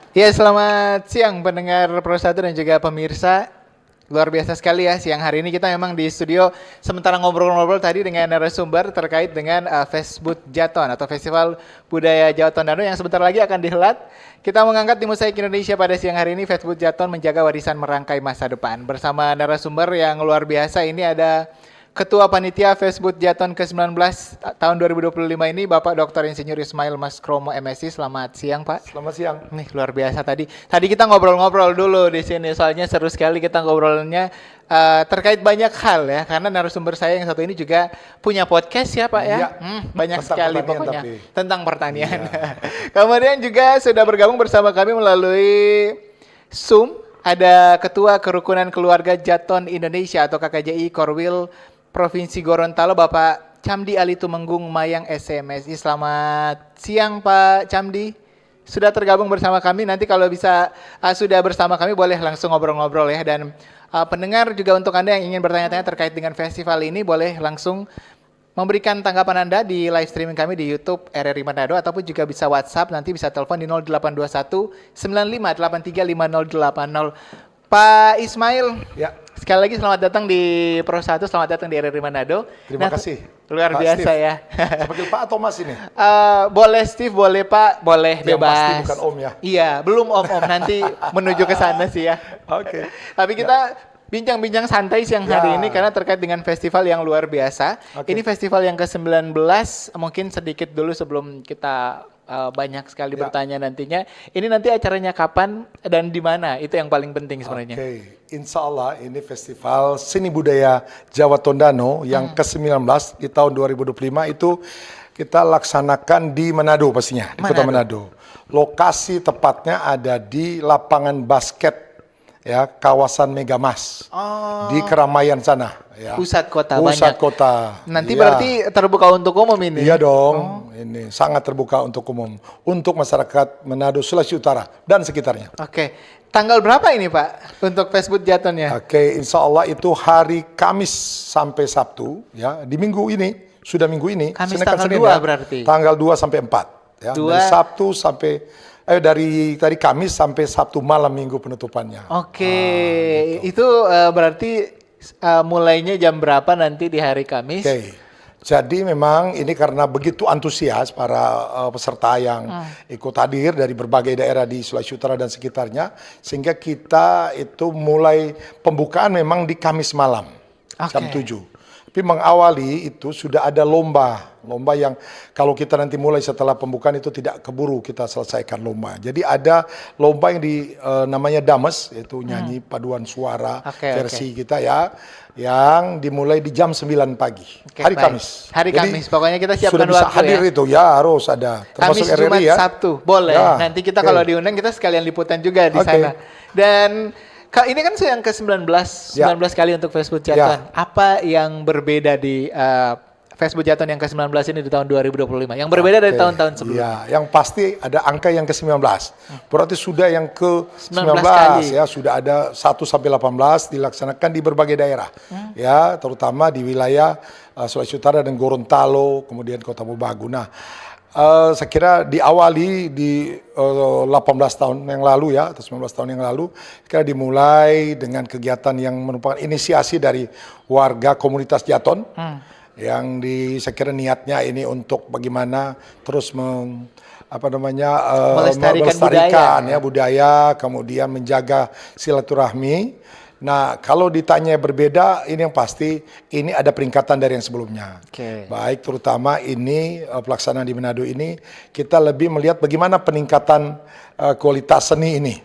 Ya, selamat siang pendengar Pro 1 dan juga pemirsa. Luar biasa sekali ya siang hari ini kita memang di studio sementara ngobrol-ngobrol tadi dengan narasumber terkait dengan Fesbud Jaton atau Festival Budaya Jawa Tondano yang sebentar lagi akan dihelat. Kita mengangkat di Mosaik Indonesia pada siang hari ini Fesbud Jaton menjaga warisan merangkai masa depan. Bersama narasumber yang luar biasa ini ada Ketua Panitia Fesbud Jaton ke-19 tahun 2025 ini Bapak Dr. Insinyur Ismail Maskromo MSI. Selamat siang, Pak. Selamat siang. Nih luar biasa tadi. Tadi kita ngobrol-ngobrol dulu di sini soalnya seru sekali kita ngobrolnya terkait banyak hal ya karena narasumber saya yang satu ini juga punya podcast ya, Pak ya. Iya, Banyak tentang sekali pertanian pokoknya tapi. tentang pertanian. Iya. Kemudian juga sudah bergabung bersama kami melalui Zoom ada Ketua Kerukunan Keluarga Jaton Indonesia atau KKJI Korwil Provinsi Gorontalo Bapak Camdi Ali Tumenggung Mayang SMSI. Selamat siang Pak Camdi. Sudah tergabung bersama kami. Nanti kalau bisa sudah bersama kami boleh langsung ngobrol-ngobrol ya. Dan pendengar juga untuk Anda yang ingin bertanya-tanya terkait dengan festival ini boleh langsung memberikan tanggapan Anda di live streaming kami di YouTube RRI Manado ataupun juga bisa WhatsApp, nanti bisa telepon di 0821 9583 5080. Pak Ismail, Ya, sekali lagi selamat datang di Pro 1, selamat datang di RRI Manado. terima kasih. Luar Pak biasa Steve. ya. Seperti Pak atau Mas ini? Boleh Steve, boleh Pak, boleh Yang bebas. pasti bukan Om ya? Iya, belum Om, nanti menuju ke sana sih ya. Oke. Tapi kita bincang-bincang santai siang hari Ya. ini karena terkait dengan festival yang luar biasa. Oke. Ini festival yang ke-19, mungkin sedikit dulu sebelum kita banyak sekali Ya. bertanya nantinya. Ini nanti acaranya kapan dan di mana? Itu yang paling penting sebenarnya. Oke, insya Allah ini Festival Seni Budaya Jawa Tondano yang ke-19 di tahun 2025 itu kita laksanakan di Manado pastinya, di Kota Manado. Lokasi tepatnya ada di lapangan basket ya, kawasan Megamas. Oh. Di keramaian sana ya. Pusat kota Pusat banyak. kota. Nanti Iya. berarti terbuka untuk umum ini. Iya dong, ini sangat terbuka untuk umum, untuk masyarakat Manado, Sulawesi Utara dan sekitarnya. Oke. Tanggal berapa ini Pak untuk Facebook Jatonnya? Oke, insya Allah itu hari Kamis sampai Sabtu, ya di minggu ini, sudah minggu ini. Kamis Senin kan tanggal Senin 2 ya. berarti? Tanggal 2 sampai 4. Ya, Dua. dari Sabtu sampai, dari Kamis sampai Sabtu malam minggu penutupannya. Oke, gitu. itu berarti mulainya jam berapa nanti di hari Kamis? Oke, jadi memang ini karena begitu antusias para peserta yang ikut hadir dari berbagai daerah di Sulawesi Utara dan sekitarnya, sehingga kita itu mulai pembukaan memang di Kamis malam, jam 7. Tapi mengawali itu sudah ada lomba yang kalau kita nanti mulai setelah pembukaan itu tidak keburu kita selesaikan lomba. Jadi ada lomba yang namanya Dames, yaitu nyanyi paduan suara versi kita ya, yang dimulai di jam 9 pagi, hari baik. Kamis. Hari Jadi, Kamis, pokoknya kita siapkan sudah bisa waktu hadir ya. itu ya, harus ada. Kamis, Termasuk Jumat, RRI ya. Sabtu, boleh. Ya, Nanti kita oke. kalau diundang kita sekalian liputan juga di Oke. sana. Dan ini kan yang ke-19, 19 kali untuk Facebook Jaton. Apa yang berbeda di Facebook Jaton yang ke-19 ini di tahun 2025? Yang berbeda dari Oke. tahun-tahun sebelumnya. Ya, yang pasti ada angka yang ke-19. Berarti sudah yang 19 ke-19 kali. ya, sudah ada 1 sampai 18 dilaksanakan di berbagai daerah. Ya, terutama di wilayah Sulawesi Utara dan Gorontalo, kemudian Kota Mobagu. Nah, saya kira diawali di 18 tahun yang lalu ya, atau 19 tahun yang lalu, kira dimulai dengan kegiatan yang merupakan inisiasi dari warga komunitas Jaton, yang saya kira niatnya ini untuk bagaimana terus melestarikan budaya, kemudian menjaga silaturahmi. Nah, kalau ditanya berbeda, ini yang pasti ini ada peningkatan dari yang sebelumnya. Baik, terutama ini pelaksanaan di Manado ini kita lebih melihat bagaimana peningkatan kualitas seni ini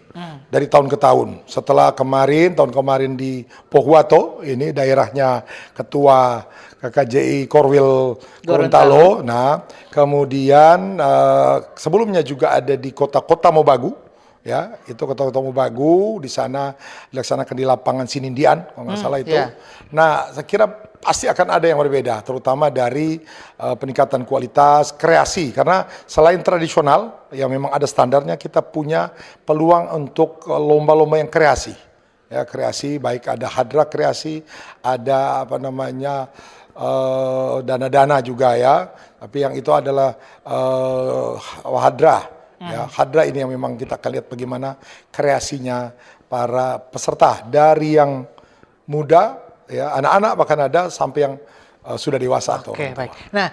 dari tahun ke tahun. Setelah tahun kemarin di Pohuwato, ini daerahnya Ketua KKJI Korwil Gorontalo. Nah, kemudian sebelumnya juga ada di kota-kota Mobagu. Ya, itu kota-kota Mobagu, di sana dilaksanakan di lapangan Sinindian, kalau nggak salah itu. Nah, saya kira pasti akan ada yang berbeda, terutama dari peningkatan kualitas kreasi. Karena selain tradisional, yang memang ada standarnya, kita punya peluang untuk lomba-lomba yang kreasi. Ya, kreasi, baik ada hadra kreasi, ada dana-dana juga ya. Tapi yang itu adalah hadra. Ya, Hadra ini yang memang kita akan lihat bagaimana kreasinya para peserta dari yang muda, ya anak-anak bahkan ada sampai yang sudah dewasa. Oke, baik. Nah,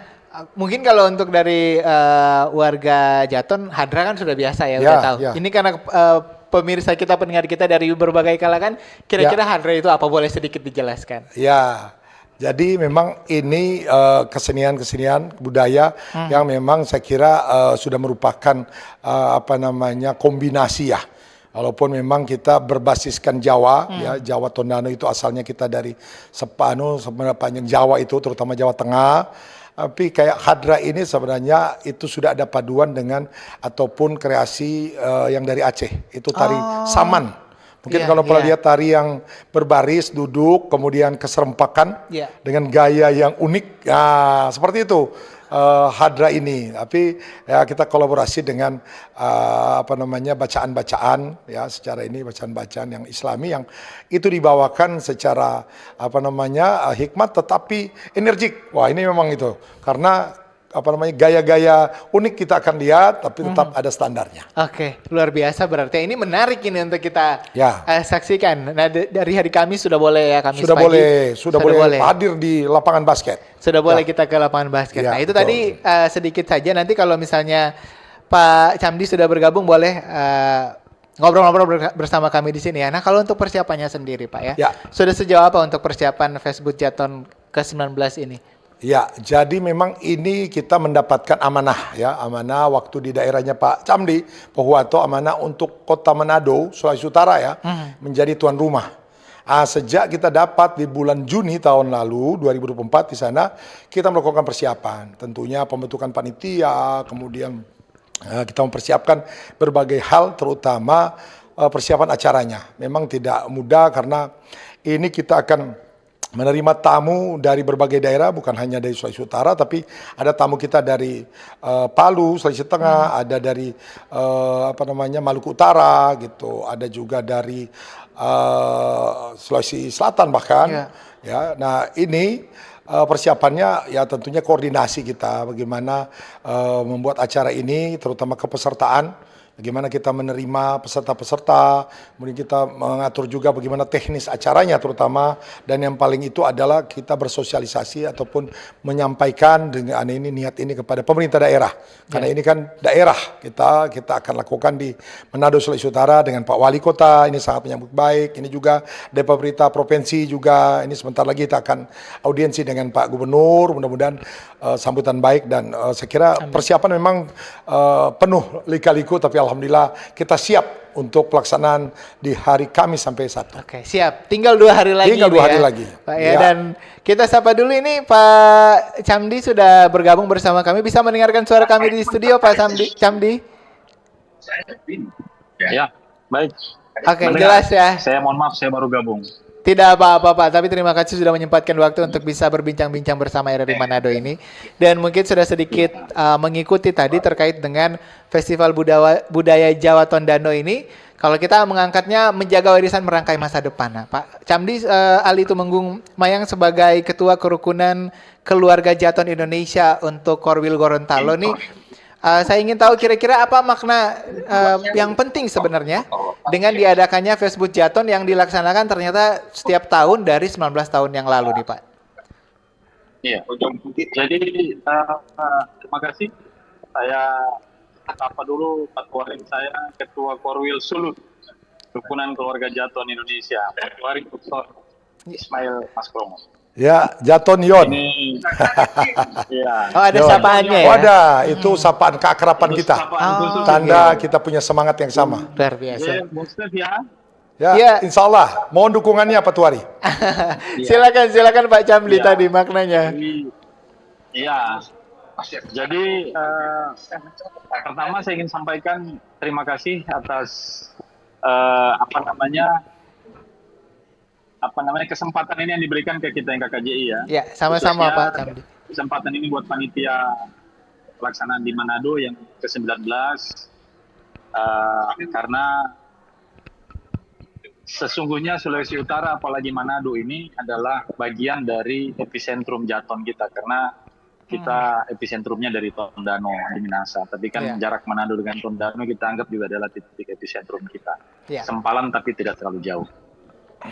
mungkin kalau untuk dari warga Jaton, Hadra kan sudah biasa ya, udah tahu. Ini karena pemirsa kita, pendengar kita dari berbagai kalangan, kira-kira Hadra itu apa, boleh sedikit dijelaskan? Ya, jadi memang ini kesenian-kesenian budaya yang memang saya kira sudah merupakan kombinasi ya. Walaupun memang kita berbasiskan Jawa, ya Jawa Tondano itu asalnya kita dari sepanjang Jawa itu, terutama Jawa Tengah. Tapi kayak Hadra ini sebenarnya itu sudah ada paduan dengan ataupun kreasi yang dari Aceh, itu tari saman. Mungkin kalau pernah lihat tari yang berbaris, duduk, kemudian keserempakan dengan gaya yang unik, seperti itu. Hadra ini, tapi ya kita kolaborasi dengan bacaan-bacaan ya, secara ini bacaan-bacaan yang Islami yang itu dibawakan secara hikmat tetapi energik. Wah, ini memang itu karena gaya-gaya unik kita akan lihat, tapi tetap ada standarnya. Oke, luar biasa berarti. Ini menarik ini untuk kita saksikan. Nah, dari hari Kamis sudah boleh ya, Kamis pagi. Sudah boleh hadir di lapangan basket. Sudah boleh kita ke lapangan basket. Nah, itu tadi sedikit saja. Nanti kalau misalnya Pak Chamdi sudah bergabung, boleh ngobrol-ngobrol bersama kami di sini ya. Nah, kalau untuk persiapannya sendiri, Pak ya, sudah sejauh apa untuk persiapan Facebook Jaton ke-19 ini? Ya, jadi memang ini kita mendapatkan amanah ya, amanah waktu di daerahnya Pak Chamdi Pohuwato, amanah untuk Kota Manado, Sulawesi Utara ya, menjadi tuan rumah. Sejak kita dapat di bulan Juni tahun lalu 2024 di sana, kita melakukan persiapan, tentunya pembentukan panitia, kemudian kita mempersiapkan berbagai hal, terutama persiapan acaranya. Memang tidak mudah karena ini kita akan menerima tamu dari berbagai daerah, bukan hanya dari Sulawesi Utara, tapi ada tamu kita dari Palu, Sulawesi Tengah, ada dari Maluku Utara, gitu, ada juga dari Sulawesi Selatan bahkan. Ya, nah ini persiapannya ya tentunya koordinasi kita, bagaimana membuat acara ini, terutama kepesertaan. Bagaimana kita menerima peserta-peserta, kemudian kita mengatur juga bagaimana teknis acaranya terutama, dan yang paling itu adalah kita bersosialisasi ataupun menyampaikan dengan ini niat ini kepada pemerintah daerah. Karena ini kan daerah, kita akan lakukan di Manado, Sulawesi Utara dengan Pak Wali Kota, ini sangat menyambut baik. Ini juga dari pemerintah provinsi juga, ini sebentar lagi kita akan audiensi dengan Pak Gubernur, mudah-mudahan sambutan baik, dan saya kira persiapan memang penuh lika-liku, tapi alhamdulillah kita siap untuk pelaksanaan di hari Kamis sampai Sabtu. Oke, siap. Tinggal 2 hari lagi. Tinggal 2 hari lagi. Pak ya, dan kita sapa dulu ini Pak Chamdi sudah bergabung bersama kami. Bisa mendengarkan suara kami di studio, Pak Chamdi? Ya, baik. Oke, jelas ya. Saya mohon maaf, saya baru gabung. Tidak apa-apa Pak, tapi terima kasih sudah menyempatkan waktu untuk bisa berbincang-bincang bersama RRI Manado ini. Dan mungkin sudah sedikit mengikuti tadi terkait dengan Festival Budaya Jawa Tondano ini. Kalau kita mengangkatnya menjaga warisan merangkai masa depan. Nah, Pak Chamdi Ali Tumenggung Mayang sebagai Ketua Kerukunan Keluarga Jaton Indonesia untuk Korwil Gorontalo nih, saya ingin tahu kira-kira apa makna yang penting sebenarnya dengan diadakannya Facebook Jaton yang dilaksanakan ternyata setiap tahun dari 19 tahun yang lalu nih Pak. Iya, jadi terima kasih. Saya sapa dulu saya Ketua Korwil Sulut Rukunan Keluarga Jaton Indonesia, Ketua Dr. Ismail Maskromo. Ya, Jaton Yon. Ya. Oh, ada sapaannya ya? Oh, ada. Itu sapaan keakraban kita. Tanda kita punya semangat yang sama. Luar biasa. Ya, insya Allah. Mohon dukungannya Pak Tuari. Silakan Pak Chamdi tadi maknanya. Iya. Jadi pertama saya ingin sampaikan terima kasih atas kesempatan ini yang diberikan ke kita yang KKJI ya. Ya, sama-sama Pak Chamdi. Kesempatan ini buat panitia pelaksanaan di Manado yang ke-19 karena sesungguhnya Sulawesi Utara apalagi Manado ini adalah bagian dari epicentrum Jaton kita, karena kita epicentrumnya dari Tondano di Minasa, tapi kan jarak Manado dengan Tondano kita anggap juga adalah titik epicentrum kita. Sempalan tapi tidak terlalu jauh.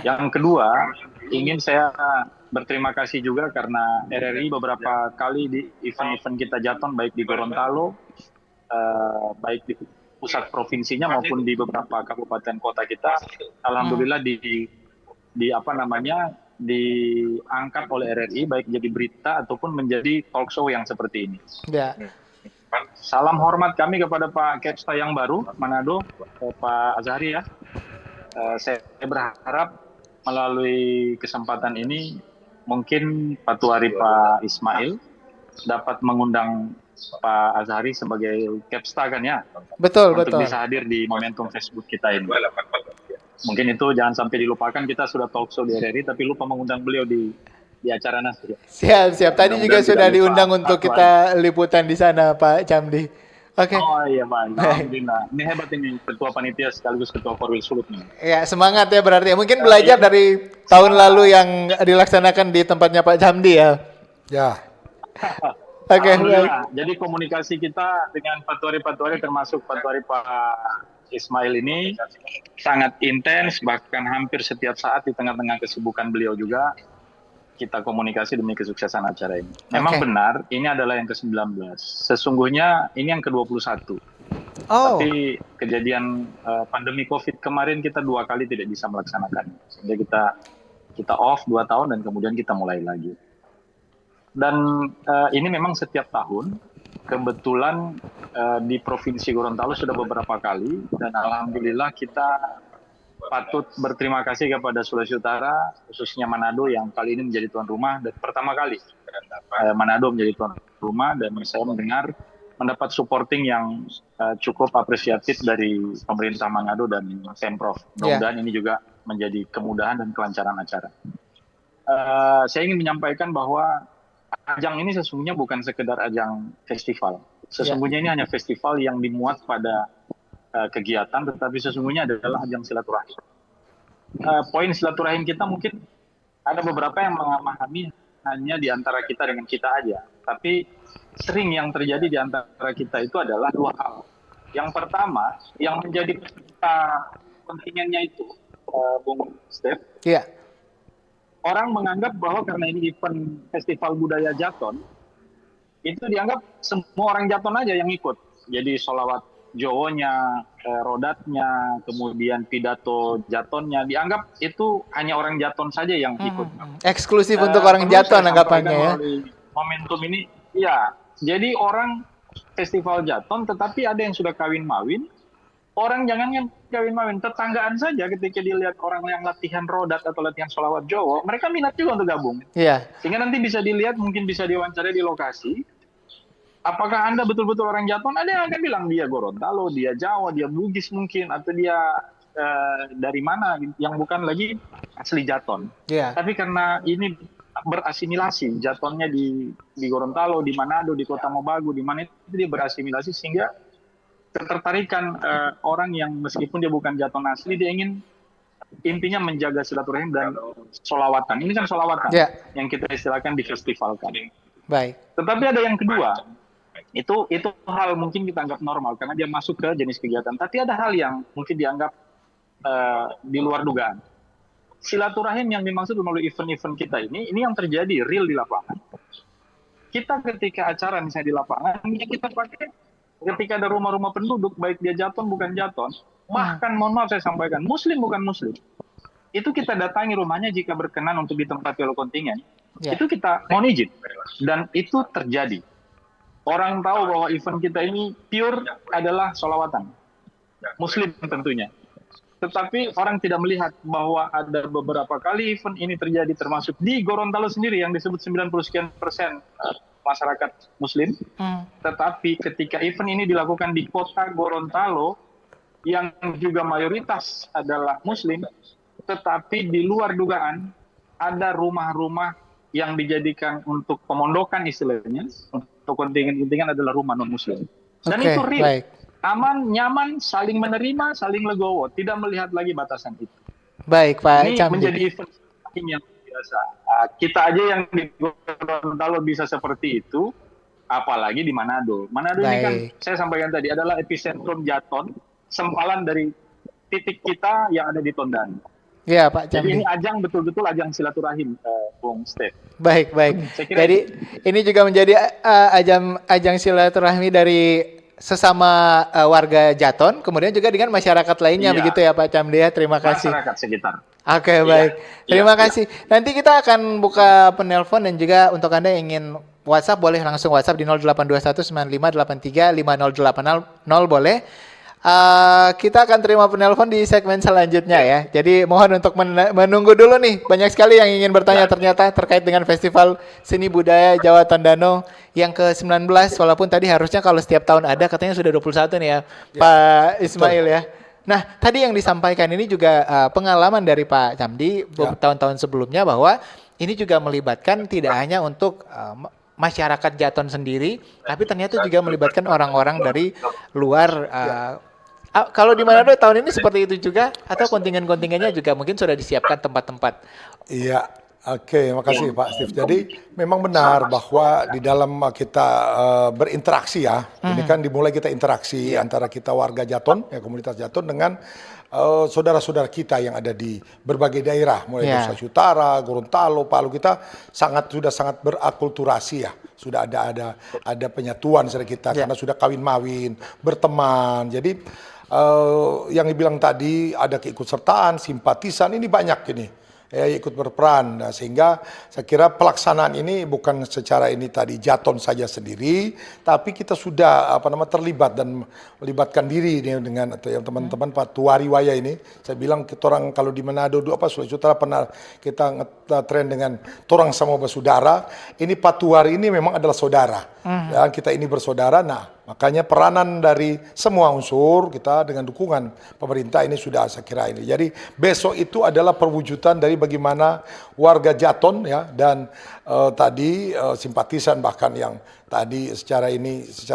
Yang kedua, ingin saya berterima kasih juga karena RRI beberapa kali di event-event kita Jaton, baik di Gorontalo, baik di pusat provinsinya maupun di beberapa kabupaten kota kita, alhamdulillah diangkat oleh RRI baik jadi berita ataupun menjadi talk show yang seperti ini. Salam hormat kami kepada Pak Kepsta yang baru Manado, Pak Azhari ya. Saya berharap melalui kesempatan ini mungkin Patuari Pak Ismail dapat mengundang Pak Azhari sebagai Kepsta kan ya. Betul. Untuk bisa hadir di momentum Facebook kita ini. Mungkin itu jangan sampai dilupakan, kita sudah talk show di RRI tapi lupa mengundang beliau di acara Nasri. Siap. Tadi juga sudah diundang untuk kita liputan di sana Pak Camdi. Oke. Oh iya Pak, alhamdulillah. Ini hebat ini ketua panitia sekaligus ketua Korwil Sulut nih. Ya semangat ya berarti. Mungkin belajar dari tahun lalu yang dilaksanakan di tempatnya Pak Camdi ya. Ya. Oke. Jadi komunikasi kita dengan Patuari termasuk Patuari Pak Ismail ini sangat intens, bahkan hampir setiap saat di tengah-tengah kesibukan beliau juga kita komunikasi demi kesuksesan acara ini. Memang benar, ini adalah yang ke-19. Sesungguhnya ini yang ke-21. Tapi kejadian pandemi COVID kemarin kita 2 kali tidak bisa melaksanakan. Sehingga kita off 2 tahun dan kemudian kita mulai lagi. Dan ini memang setiap tahun, kebetulan di Provinsi Gorontalo sudah beberapa kali, dan alhamdulillah kita patut berterima kasih kepada Sulawesi Utara, khususnya Manado yang kali ini menjadi tuan rumah, dan pertama kali Manado menjadi tuan rumah, dan saya mendapat supporting yang cukup apresiatif dari pemerintah Manado dan Pemprov. Mudah-mudahan ini juga menjadi kemudahan dan kelancaran acara. Saya ingin menyampaikan bahwa ajang ini sesungguhnya bukan sekedar ajang festival. Sesungguhnya ini hanya festival yang dimuat pada kegiatan, tetapi sesungguhnya adalah ajang silaturahim. Poin silaturahim kita mungkin ada beberapa yang memahami hanya di antara kita dengan kita aja. Tapi sering yang terjadi di antara kita itu adalah 2 hal. Yang pertama, yang menjadi peserta kontingennya itu, Bung Steph, orang menganggap bahwa karena ini event festival budaya Jaton, itu dianggap semua orang Jaton aja yang ikut. Jadi sholawat Jowonya, rodatnya, kemudian pidato Jatonnya, dianggap itu hanya orang Jaton saja yang ikut. Eksklusif untuk orang Jaton anggapannya ya. Momentum ini, ya. Jadi orang festival Jaton, tetapi ada yang sudah kawin-mawin. Orang jangan yang kawin-mawin, tetanggaan saja ketika dilihat orang yang latihan rodat atau latihan sholawat Jowo, mereka minat juga untuk gabung. Sehingga nanti bisa dilihat, mungkin bisa diwawancarai di lokasi. Apakah Anda betul-betul orang Jaton? Ada yang akan bilang dia Gorontalo, dia Jawa, dia Bugis mungkin, atau dia dari mana, yang bukan lagi asli Jaton. Tapi karena ini berasimilasi, Jatonnya di Gorontalo, di Manado, di Kota Mobagu, di mana itu dia berasimilasi, sehingga ketertarikan orang yang meskipun dia bukan Jaton asli, dia ingin intinya menjaga silaturahim dan sholawatan. Ini kan sholawatan yang kita istilahkan di festival kan. Tetapi ada yang kedua, itu hal mungkin kita anggap normal karena dia masuk ke jenis kegiatan. Tapi ada hal yang mungkin dianggap di luar dugaan. Silaturahim yang dimaksud melalui event-event kita ini yang terjadi real di lapangan. Kita ketika acara misalnya di lapangan, kita pakai ketika ada rumah-rumah penduduk, baik dia Jaton bukan Jaton, bahkan mohon maaf saya sampaikan, Muslim bukan Muslim, itu kita datangi rumahnya jika berkenan untuk ditempati oleh kontingen, itu kita mohon izin, dan itu terjadi. Orang tahu bahwa event kita ini pure adalah sholawatan, Muslim tentunya. Tetapi orang tidak melihat bahwa ada beberapa kali event ini terjadi, termasuk di Gorontalo sendiri yang disebut 90% masyarakat Muslim. Tetapi ketika event ini dilakukan di kota Gorontalo, yang juga mayoritas adalah Muslim, tetapi di luar dugaan ada rumah-rumah yang dijadikan untuk pemondokan istilahnya, untuk kontingen-kontingen adalah rumah non-Muslim. Dan itu real. Aman, nyaman, saling menerima, saling legowo, tidak melihat lagi batasan itu. Baik, Pak Ini Camdi. menjadi event yang biasa. Kita aja yang di Gorontalo bisa seperti itu, apalagi di Manado. Manado ini kan Baik. saya sampaikan tadi adalah epicentrum Jaton, sempalan dari titik kita yang ada di Tondano. Iya Pak Jadi Camdi. ini ajang betul-betul ajang silaturahim, Bung Steve. Baik. Saya kira Jadi ini juga menjadi ajang silaturahmi dari sesama warga Jaton, kemudian juga dengan masyarakat lainnya, Iya. begitu ya Pak Camdi ya. Terima kasih. masyarakat sekitar. Oke, baik. Terima Iya. kasih. Nanti kita akan buka penelpon dan juga untuk Anda yang ingin WhatsApp boleh langsung WhatsApp di 082195835080 boleh. Kita akan terima penelpon di segmen selanjutnya ya. Jadi mohon untuk menunggu dulu nih. Banyak sekali yang ingin bertanya ternyata terkait dengan Festival Seni Budaya Jawa Tondano yang ke-19. Walaupun tadi harusnya kalau setiap tahun ada, katanya sudah 21 nih ya, Pak Ismail ya. Nah, tadi yang disampaikan ini juga pengalaman dari Pak Camdi tahun-tahun sebelumnya bahwa ini juga melibatkan tidak hanya untuk masyarakat Jaton sendiri, tapi ternyata juga melibatkan orang-orang dari luar. Kalau di Manado tahun ini seperti itu juga, atau kontingen-kontingennya juga mungkin sudah disiapkan tempat-tempat? Iya, oke, makasih Pak Steve. Jadi memang benar bahwa di dalam kita berinteraksi ya, ini kan dimulai kita interaksi antara kita warga Jaton, ya komunitas Jaton dengan saudara-saudara kita yang ada di berbagai daerah, mulai dari Sulawesi Utara, Gorontalo, Palu, kita sudah sangat berakulturasi ya. Sudah ada penyatuan dari kita karena sudah kawin-mawin, berteman. Jadi yang dibilang tadi ada keikutsertaan, simpatisan, ini banyak ini. Ikut berperan, nah, sehingga saya kira pelaksanaan ini bukan secara ini tadi Jaton saja sendiri, tapi kita sudah terlibat dan melibatkan diri dengan teman-teman Patuari Waya ini. Saya bilang kita orang kalau di Manado Sulawesi Utara pernah kita tren dengan torang sama bersaudara. Ini Patuari ini memang adalah saudara, dan kita ini bersaudara. Nah, makanya peranan dari semua unsur kita dengan dukungan pemerintah ini sudah saya kira ini. Jadi besok itu adalah perwujudan dari bagaimana warga Jaton ya dan tadi simpatisan bahkan yang tadi secara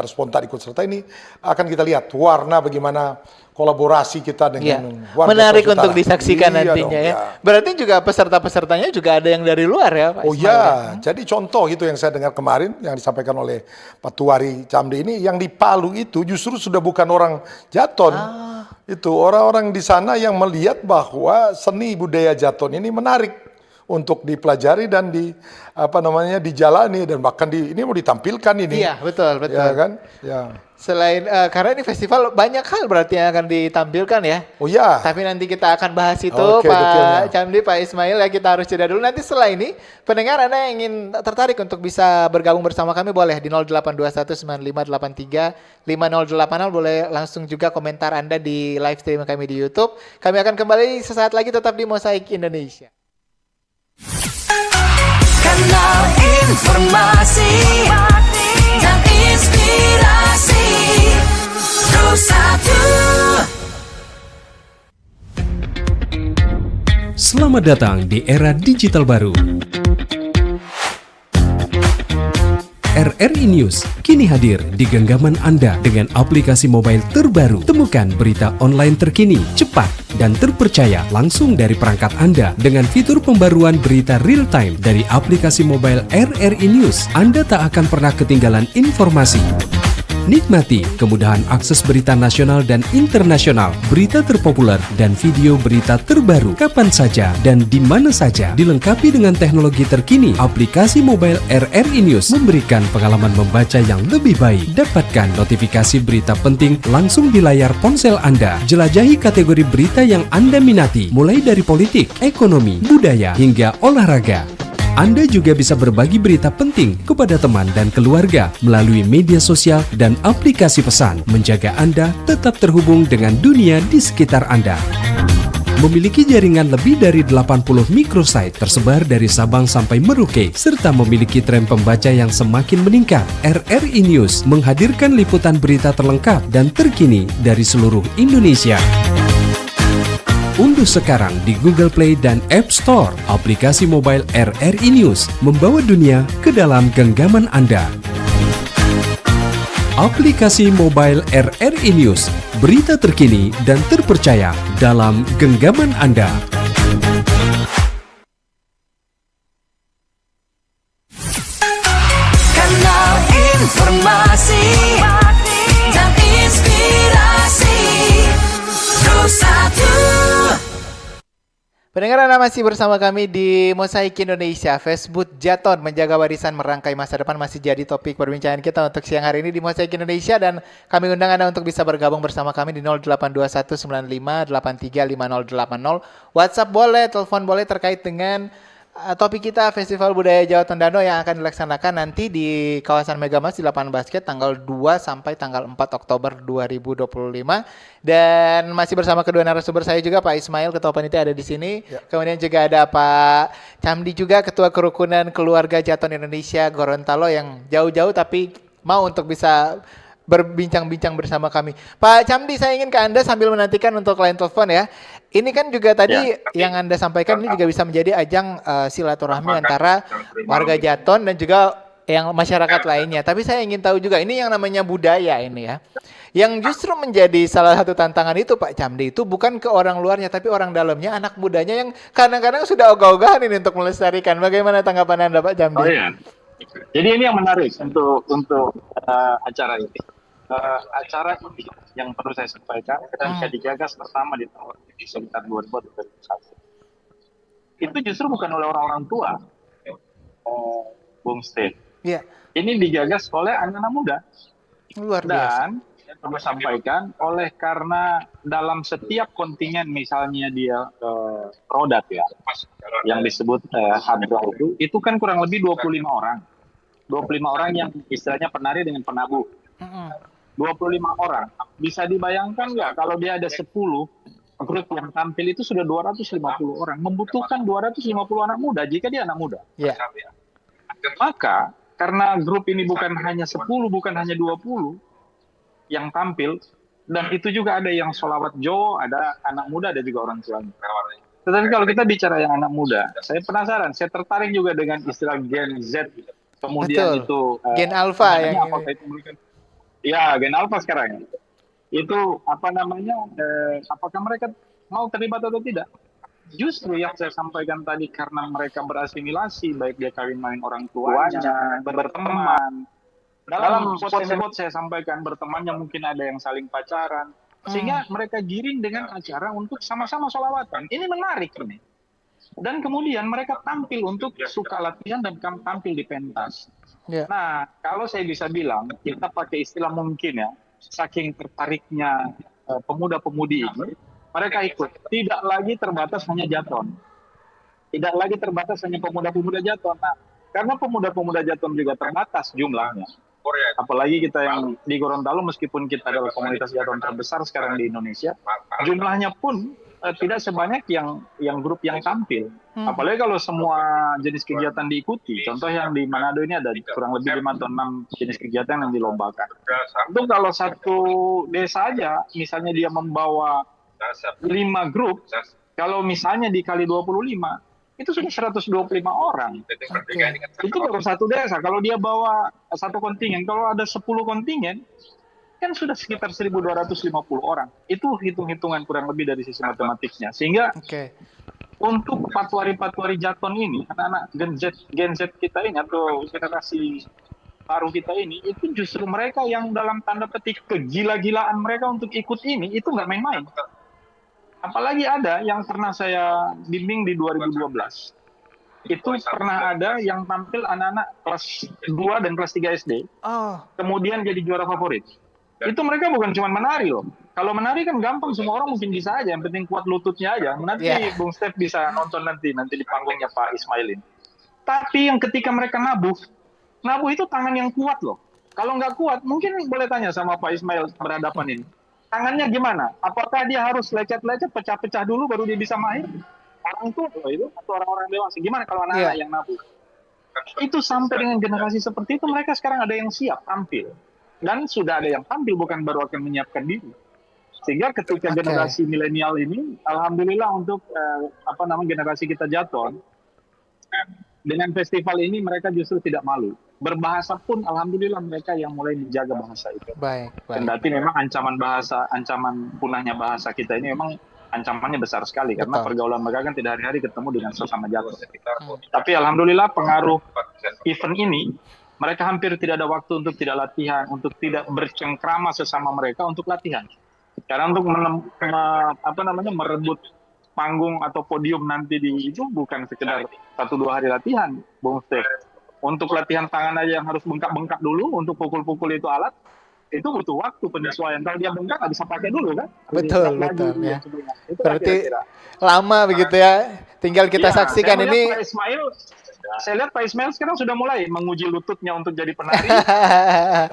spontan ikut serta ini akan kita lihat warna bagaimana kolaborasi kita dengan warga menarik Sulawesi untuk Utara. disaksikan Iya nantinya dong, ya. Berarti juga peserta-pesertanya juga ada yang dari luar ya Pak Oh Ismail? ya, jadi contoh itu yang saya dengar kemarin yang disampaikan oleh Pak Tuari Camdi ini, yang di Palu itu justru sudah bukan orang Jaton. Itu orang-orang di sana yang melihat bahwa seni budaya Jaton ini menarik untuk dipelajari dan dijalani dan bahkan ini mau ditampilkan ini. Iya, betul. Ya kan? Ya. Selain karena ini festival banyak hal berarti yang akan ditampilkan ya. Oh ya. Tapi nanti kita akan bahas itu Oke, Pak detailnya. Camdi, Pak Ismail ya, kita harus jeda dulu. Nanti setelah ini pendengar Anda yang ingin tertarik untuk bisa bergabung bersama kami boleh di 082195835080 boleh langsung juga komentar Anda di live stream kami di YouTube. Kami akan kembali sesaat lagi tetap di Mosaik Indonesia. Kanal informasi dan inspirasi Pro1. Selamat datang di era digital baru. RRI News kini hadir di genggaman Anda dengan aplikasi mobile terbaru. Temukan berita online terkini, cepat, dan terpercaya langsung dari perangkat Anda dengan fitur pembaruan berita real time dari aplikasi mobile RRI News. Anda tak akan pernah ketinggalan informasi. Nikmati kemudahan akses berita nasional dan internasional, berita terpopuler, dan video berita terbaru kapan saja dan di mana saja. Dilengkapi dengan teknologi terkini, aplikasi mobile RRI News memberikan pengalaman membaca yang lebih baik. Dapatkan notifikasi berita penting langsung di layar ponsel Anda. Jelajahi kategori berita yang Anda minati, mulai dari politik, ekonomi, budaya, hingga olahraga. Anda juga bisa berbagi berita penting kepada teman dan keluarga melalui media sosial dan aplikasi pesan, menjaga Anda tetap terhubung dengan dunia di sekitar Anda. Memiliki jaringan lebih dari 80 microsite tersebar dari Sabang sampai Merauke, serta memiliki tren pembaca yang semakin meningkat. RRI News menghadirkan liputan berita terlengkap dan terkini dari seluruh Indonesia. Unduh sekarang di Google Play dan App Store aplikasi mobile RRI News, membawa dunia ke dalam genggaman Anda. Aplikasi mobile RRI News, berita terkini dan terpercaya dalam genggaman Anda. Kanal informasi dan inspirasi. Terus satu. Pendengar, Anda masih bersama kami di Mosaik Indonesia. Facebook Jaton menjaga warisan merangkai masa depan masih jadi topik perbincangan kita untuk siang hari ini di Mosaik Indonesia, dan kami undang Anda untuk bisa bergabung bersama kami di 082195835080. WhatsApp boleh, telepon boleh terkait dengan topik kita Festival Budaya Jawa Tondano yang akan dilaksanakan nanti di kawasan Megamas di lapangan basket tanggal 2 sampai tanggal 4 Oktober 2025. Dan masih bersama kedua narasumber saya juga, Pak Ismail, Ketua Panitia ada di sini. Ya. Kemudian juga ada Pak Camdi juga, Ketua Kerukunan Keluarga Jaton Indonesia Gorontalo, yang jauh-jauh tapi mau untuk bisa berbincang-bincang bersama kami. Pak Camdi, saya ingin ke Anda sambil menantikan untuk line telepon ya. Ini kan juga tadi yang Anda sampaikan ini juga bisa menjadi ajang silaturahmi antara warga Jaton dan juga yang masyarakat lainnya. Tapi saya ingin tahu juga, ini yang namanya budaya ini ya. Yang justru menjadi salah satu tantangan itu Pak Camdi, itu bukan ke orang luarnya tapi orang dalamnya, anak mudanya yang kadang-kadang sudah ogah-ogahan ini untuk melestarikan. Bagaimana tanggapan Anda Pak Camdi? Oh iya. Jadi ini yang menarik untuk acara ini. Acara ini yang perlu saya sampaikan ketika digagas pertama di tahun sekitar 2021. Itu justru bukan oleh orang-orang tua, Bung Steve. Iya. Ini digagas oleh anak-anak muda. Luar biasa. Dan saya perlu sampaikan, oleh karena dalam setiap kontingen, misalnya dia Rodat ya, yang disebut Hadra itu kan kurang lebih 25 orang. 25 orang yang istilahnya penari dengan penabuh. 25 orang. Bisa dibayangkan nggak kalau dia ada 10 grup yang tampil itu sudah 250 orang. Membutuhkan 250 anak muda jika dia anak muda. Yeah. Maka karena grup ini bukan hanya 10, bukan hanya 20 yang tampil, dan itu juga ada yang sholawat Jawa, ada anak muda, ada juga orang tuanya. Tetapi kalau kita bicara yang anak muda, saya penasaran, saya tertarik juga dengan istilah Gen Z. Kemudian itu Gen Alpha yang ya, Gen Alpha sekarang. Itu apa namanya? Apakah mereka mau terlibat atau tidak? Justru yang saya sampaikan tadi, karena mereka berasimilasi, baik dia kawin main orang tuanya, berteman. Dalam spot-spot saya sampaikan bertemannya mungkin ada yang saling pacaran, sehingga mereka giring dengan acara untuk sama-sama sholawatan. Ini menarik ini. Dan kemudian mereka tampil untuk suka latihan dan tampil di pentas. Yeah. Nah, kalau saya bisa bilang, kita pakai istilah mungkin ya, saking tertariknya pemuda-pemudi ini, mereka ikut. Tidak lagi terbatas hanya Jaton. Tidak lagi terbatas hanya pemuda-pemuda Jaton. Nah, karena pemuda-pemuda Jaton juga terbatas jumlahnya. Apalagi kita yang di Gorontalo, meskipun kita adalah komunitas Jaton terbesar sekarang di Indonesia, jumlahnya pun tidak sebanyak yang grup yang tampil. Apalagi kalau semua jenis kegiatan diikuti. Contoh yang di Manado ini ada kurang lebih 5 atau 6 jenis kegiatan yang dilombakan. Itu kalau satu desa aja, misalnya dia membawa 5 grup, kalau misalnya dikali 25, itu sudah 125 orang. Itu baru satu desa. Kalau dia bawa satu kontingen, kalau ada 10 kontingen, kan sudah sekitar 1.250 orang. Itu hitung-hitungan kurang lebih dari sisi matematiknya. Sehingga untuk patwari-patwari Jaton ini, anak-anak Gen Z kita ini, atau generasi baru kita ini, itu justru mereka yang dalam tanda petik kegila-gilaan mereka untuk ikut ini, itu nggak main-main. Apalagi ada yang pernah saya bimbing di 2012. Itu pernah ada yang tampil anak-anak kelas 2 dan kelas 3 SD. Kemudian jadi juara favorit. Itu mereka bukan cuma menari loh. Kalau menari kan gampang, semua orang mungkin bisa aja. Yang penting kuat lututnya aja. Nanti Bung Steph bisa nonton nanti di panggungnya Pak Ismailin. Tapi yang ketika mereka nabuh itu tangan yang kuat loh. Kalau nggak kuat, mungkin boleh tanya sama Pak Ismail berhadapan ini. Tangannya gimana? Apakah dia harus lecet-lecet, pecah-pecah dulu baru dia bisa main? Orang tua itu atau orang-orang dewasa? Gimana kalau anak-anak yang nabuh? Itu sampai dengan generasi seperti itu, mereka sekarang ada yang siap tampil. Dan sudah ada yang tampil, bukan baru akan menyiapkan diri. Sehingga ketika generasi milenial ini, alhamdulillah untuk generasi kita Jaton, dengan festival ini mereka justru tidak malu. Berbahasa pun alhamdulillah mereka yang mulai menjaga bahasa itu. Baik. Kendati memang ancaman punahnya bahasa kita ini memang ancamannya besar sekali. Karena pergaulan mereka kan tidak hari-hari ketemu dengan sesama Jaton. Tapi alhamdulillah pengaruh event ini Mereka hampir tidak ada waktu untuk tidak latihan, untuk tidak bercengkrama sesama mereka untuk latihan. Karena untuk merebut panggung atau podium nanti itu bukan sekedar 1-2 hari latihan, Bung Stef. Untuk latihan tangan aja yang harus bengkak-bengkak dulu, untuk pukul-pukul itu alat, itu butuh waktu penyesuaian. Kalau dia bengkak nggak bisa pakai dulu kan? Betul ya. Itu Berarti kira-kira. lama begitu ya. Tinggal kita saksikan saya ini. Saya lihat Pak Ismail sekarang sudah mulai menguji lututnya untuk jadi penari,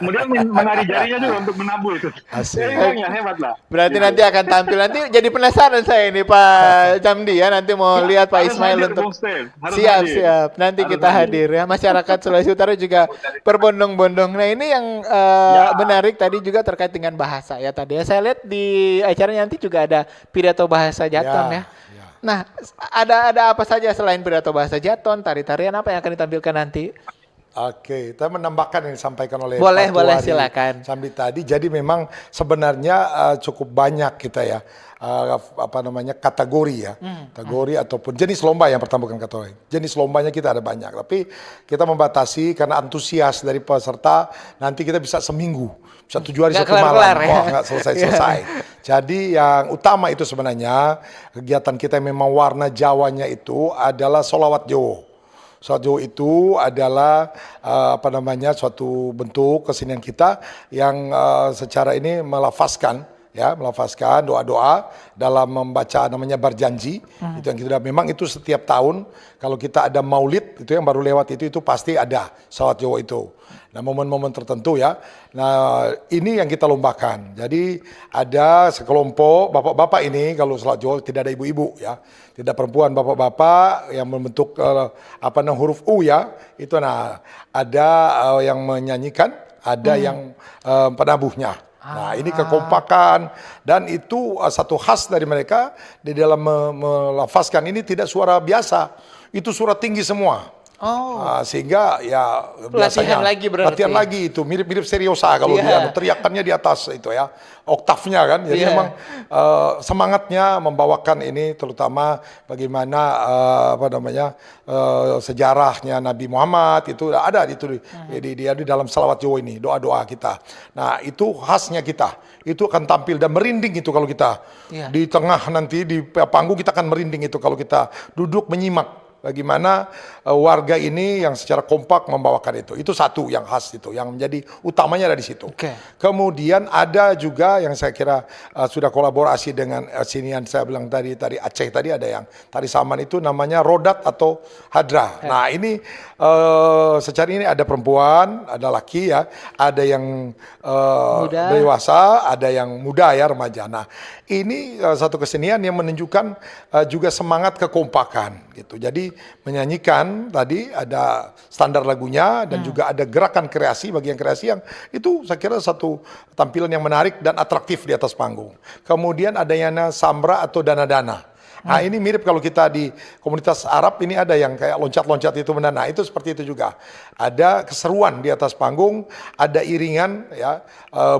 kemudian menari jarinya juga untuk menabuh itu. Asik. Ya hebat lah. Berarti Gitu. nanti akan tampil. Nanti jadi penasaran saya ini Pak Jamdi ya. Nanti mau lihat Pak Harus Ismail hadir, untuk Bung Stef. Harus siap hadir. siap. Nanti Harus kita hadir ya. Masyarakat Sulawesi Utara juga berbondong-bondong. Nah ini yang menarik tadi juga terkait dengan bahasa ya tadi ya. Saya lihat di acaranya nanti juga ada pidato bahasa Jaton ya. Nah, ada apa saja selain pidato bahasa Jaton, tari-tarian apa yang akan ditampilkan nanti? Oke, kita menambahkan yang disampaikan oleh Boleh, Pak Tuari silakan. Sambil tadi. Jadi memang sebenarnya cukup banyak kita ya kategori ya, kategori ataupun jenis lomba yang pertama bukan kategori. Jenis lombanya kita ada banyak, tapi kita membatasi karena antusias dari peserta. Nanti kita bisa seminggu, bisa 7 hari 1 malam, nggak selesai. Jadi yang utama itu sebenarnya kegiatan kita yang memang warna Jawanya itu adalah solawat Jawa. Solawat Jawa itu adalah suatu bentuk kesenian kita yang secara ini melafazkan doa-doa dalam membaca namanya berjanji. Itu yang kita memang itu setiap tahun kalau kita ada maulid itu yang baru lewat itu pasti ada salawat Jawa itu. Nah momen-momen tertentu ya. Nah ini yang kita lombakan. Jadi ada sekelompok bapak-bapak ini kalau salawat Jawa tidak ada ibu-ibu ya, tidak perempuan, bapak-bapak yang membentuk huruf U ya. Itu ada yang menyanyikan, ada yang penabuhnya. Nah ini kekompakan dan itu satu khas dari mereka di dalam melafazkan ini tidak suara biasa, itu suara tinggi semua. Sehingga ya biasanya latihan lagi itu mirip-mirip seriosa kalau dia teriakannya di atas itu ya oktavnya kan. Jadi memang semangatnya membawakan ini terutama bagaimana sejarahnya Nabi Muhammad itu ada itu di dalam salawat Jawa ini, doa-doa kita. Nah, itu khasnya kita. Itu akan tampil dan merinding itu kalau kita di tengah nanti di panggung kita akan merinding itu kalau kita duduk menyimak bagaimana warga ini yang secara kompak membawakan itu. Itu satu yang khas itu, yang menjadi utamanya ada di situ. Kemudian ada juga yang saya kira sudah kolaborasi dengan sinian saya bilang tadi Aceh tadi ada yang tari Saman itu namanya rodat atau hadra. Nah ini secara ini ada perempuan, ada laki ya, ada yang dewasa, ada yang muda ya remaja. Nah ini satu kesenian yang menunjukkan juga semangat kekompakan gitu. Jadi menyanyikan tadi ada standar lagunya dan juga ada gerakan kreasi, bagian kreasi yang itu saya kira satu tampilan yang menarik dan atraktif di atas panggung. Kemudian ada yang sambra atau dana-dana. Nah ini mirip kalau kita di komunitas Arab ini ada yang kayak loncat-loncat itu nah itu seperti itu juga. Ada keseruan di atas panggung, ada iringan ya,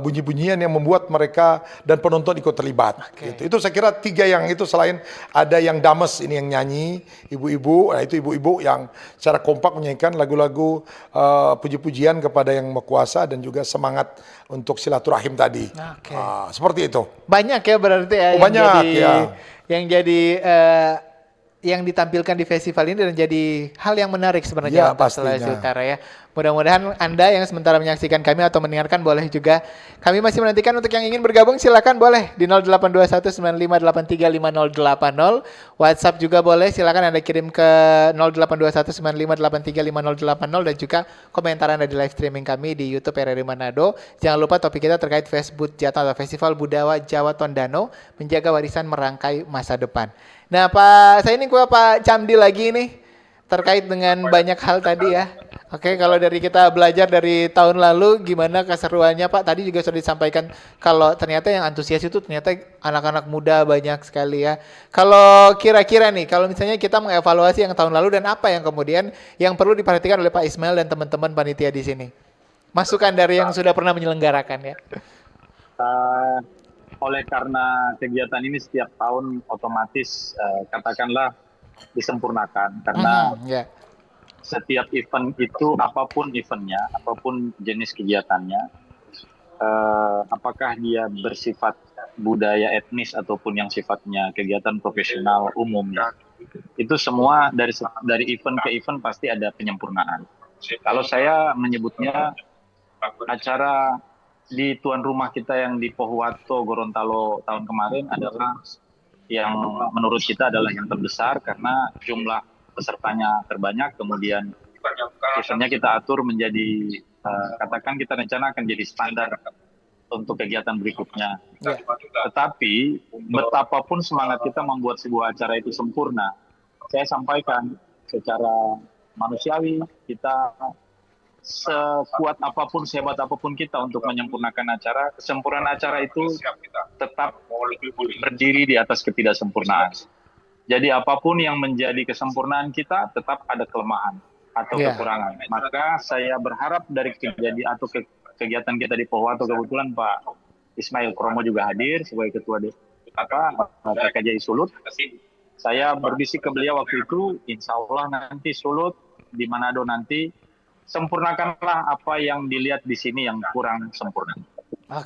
bunyi-bunyian yang membuat mereka dan penonton ikut terlibat. Gitu. Itu saya kira 3 yang itu selain ada yang dames ini yang nyanyi, ibu-ibu, nah itu ibu-ibu yang secara kompak menyanyikan lagu-lagu puji-pujian kepada yang berkuasa dan juga semangat untuk silaturahim tadi. Seperti itu. Banyak ya berarti ya. Banyak ya. Yang jadi yang ditampilkan di festival ini dan jadi hal yang menarik sebenarnya untuk Sulawesi Utara ya. Mudah-mudahan Anda yang sementara menyaksikan kami atau mendengarkan boleh juga. Kami masih menantikan untuk yang ingin bergabung silakan boleh di 082195835080. WhatsApp juga boleh, silakan Anda kirim ke 082195835080 dan juga komentar Anda di live streaming kami di YouTube RRI Manado. Jangan lupa topik kita terkait Facebook Jaton atau Festival Budaya Jawa Tondano, menjaga warisan merangkai masa depan. Nah, saya ini Pak Camdi lagi nih terkait dengan banyak hal tadi ya. Oke, kalau dari kita belajar dari tahun lalu gimana keseruannya Pak? Tadi juga sudah disampaikan kalau ternyata yang antusias itu ternyata anak-anak muda banyak sekali ya. Kalau kira-kira nih, kalau misalnya kita mengevaluasi yang tahun lalu dan apa yang kemudian yang perlu diperhatikan oleh Pak Ismail dan teman-teman panitia di sini. Masukan dari yang sudah pernah menyelenggarakan ya. Oleh karena kegiatan ini setiap tahun otomatis katakanlah disempurnakan karena setiap event itu apapun eventnya, apapun jenis kegiatannya, apakah dia bersifat budaya etnis ataupun yang sifatnya kegiatan profesional umumnya, itu semua dari event ke event pasti ada penyempurnaan. Kalau saya menyebutnya acara di tuan rumah kita yang di Pohuwato Gorontalo tahun kemarin adalah yang menurut kita adalah yang terbesar karena jumlah pesertanya terbanyak, kemudian eventnya kita atur menjadi katakan kita rencana akan jadi standar untuk kegiatan berikutnya. Tetapi betapapun semangat kita membuat sebuah acara itu sempurna, saya sampaikan secara manusiawi kita sekuat apapun, sehebat apapun kita untuk menyempurnakan acara, kesempurnaan acara itu tetap berdiri di atas ketidaksempurnaan. Jadi apapun yang menjadi kesempurnaan kita tetap ada kelemahan atau kekurangan. Maka saya berharap dari kejadian atau kegiatan kita di Pohuwato, kebetulan Pak Ismail Kromo juga hadir sebagai ketua KKJI Sulut. Saya berbisik ke beliau waktu itu, insya Allah nanti Sulut di Manado nanti sempurnakanlah apa yang dilihat di sini yang kurang sempurna.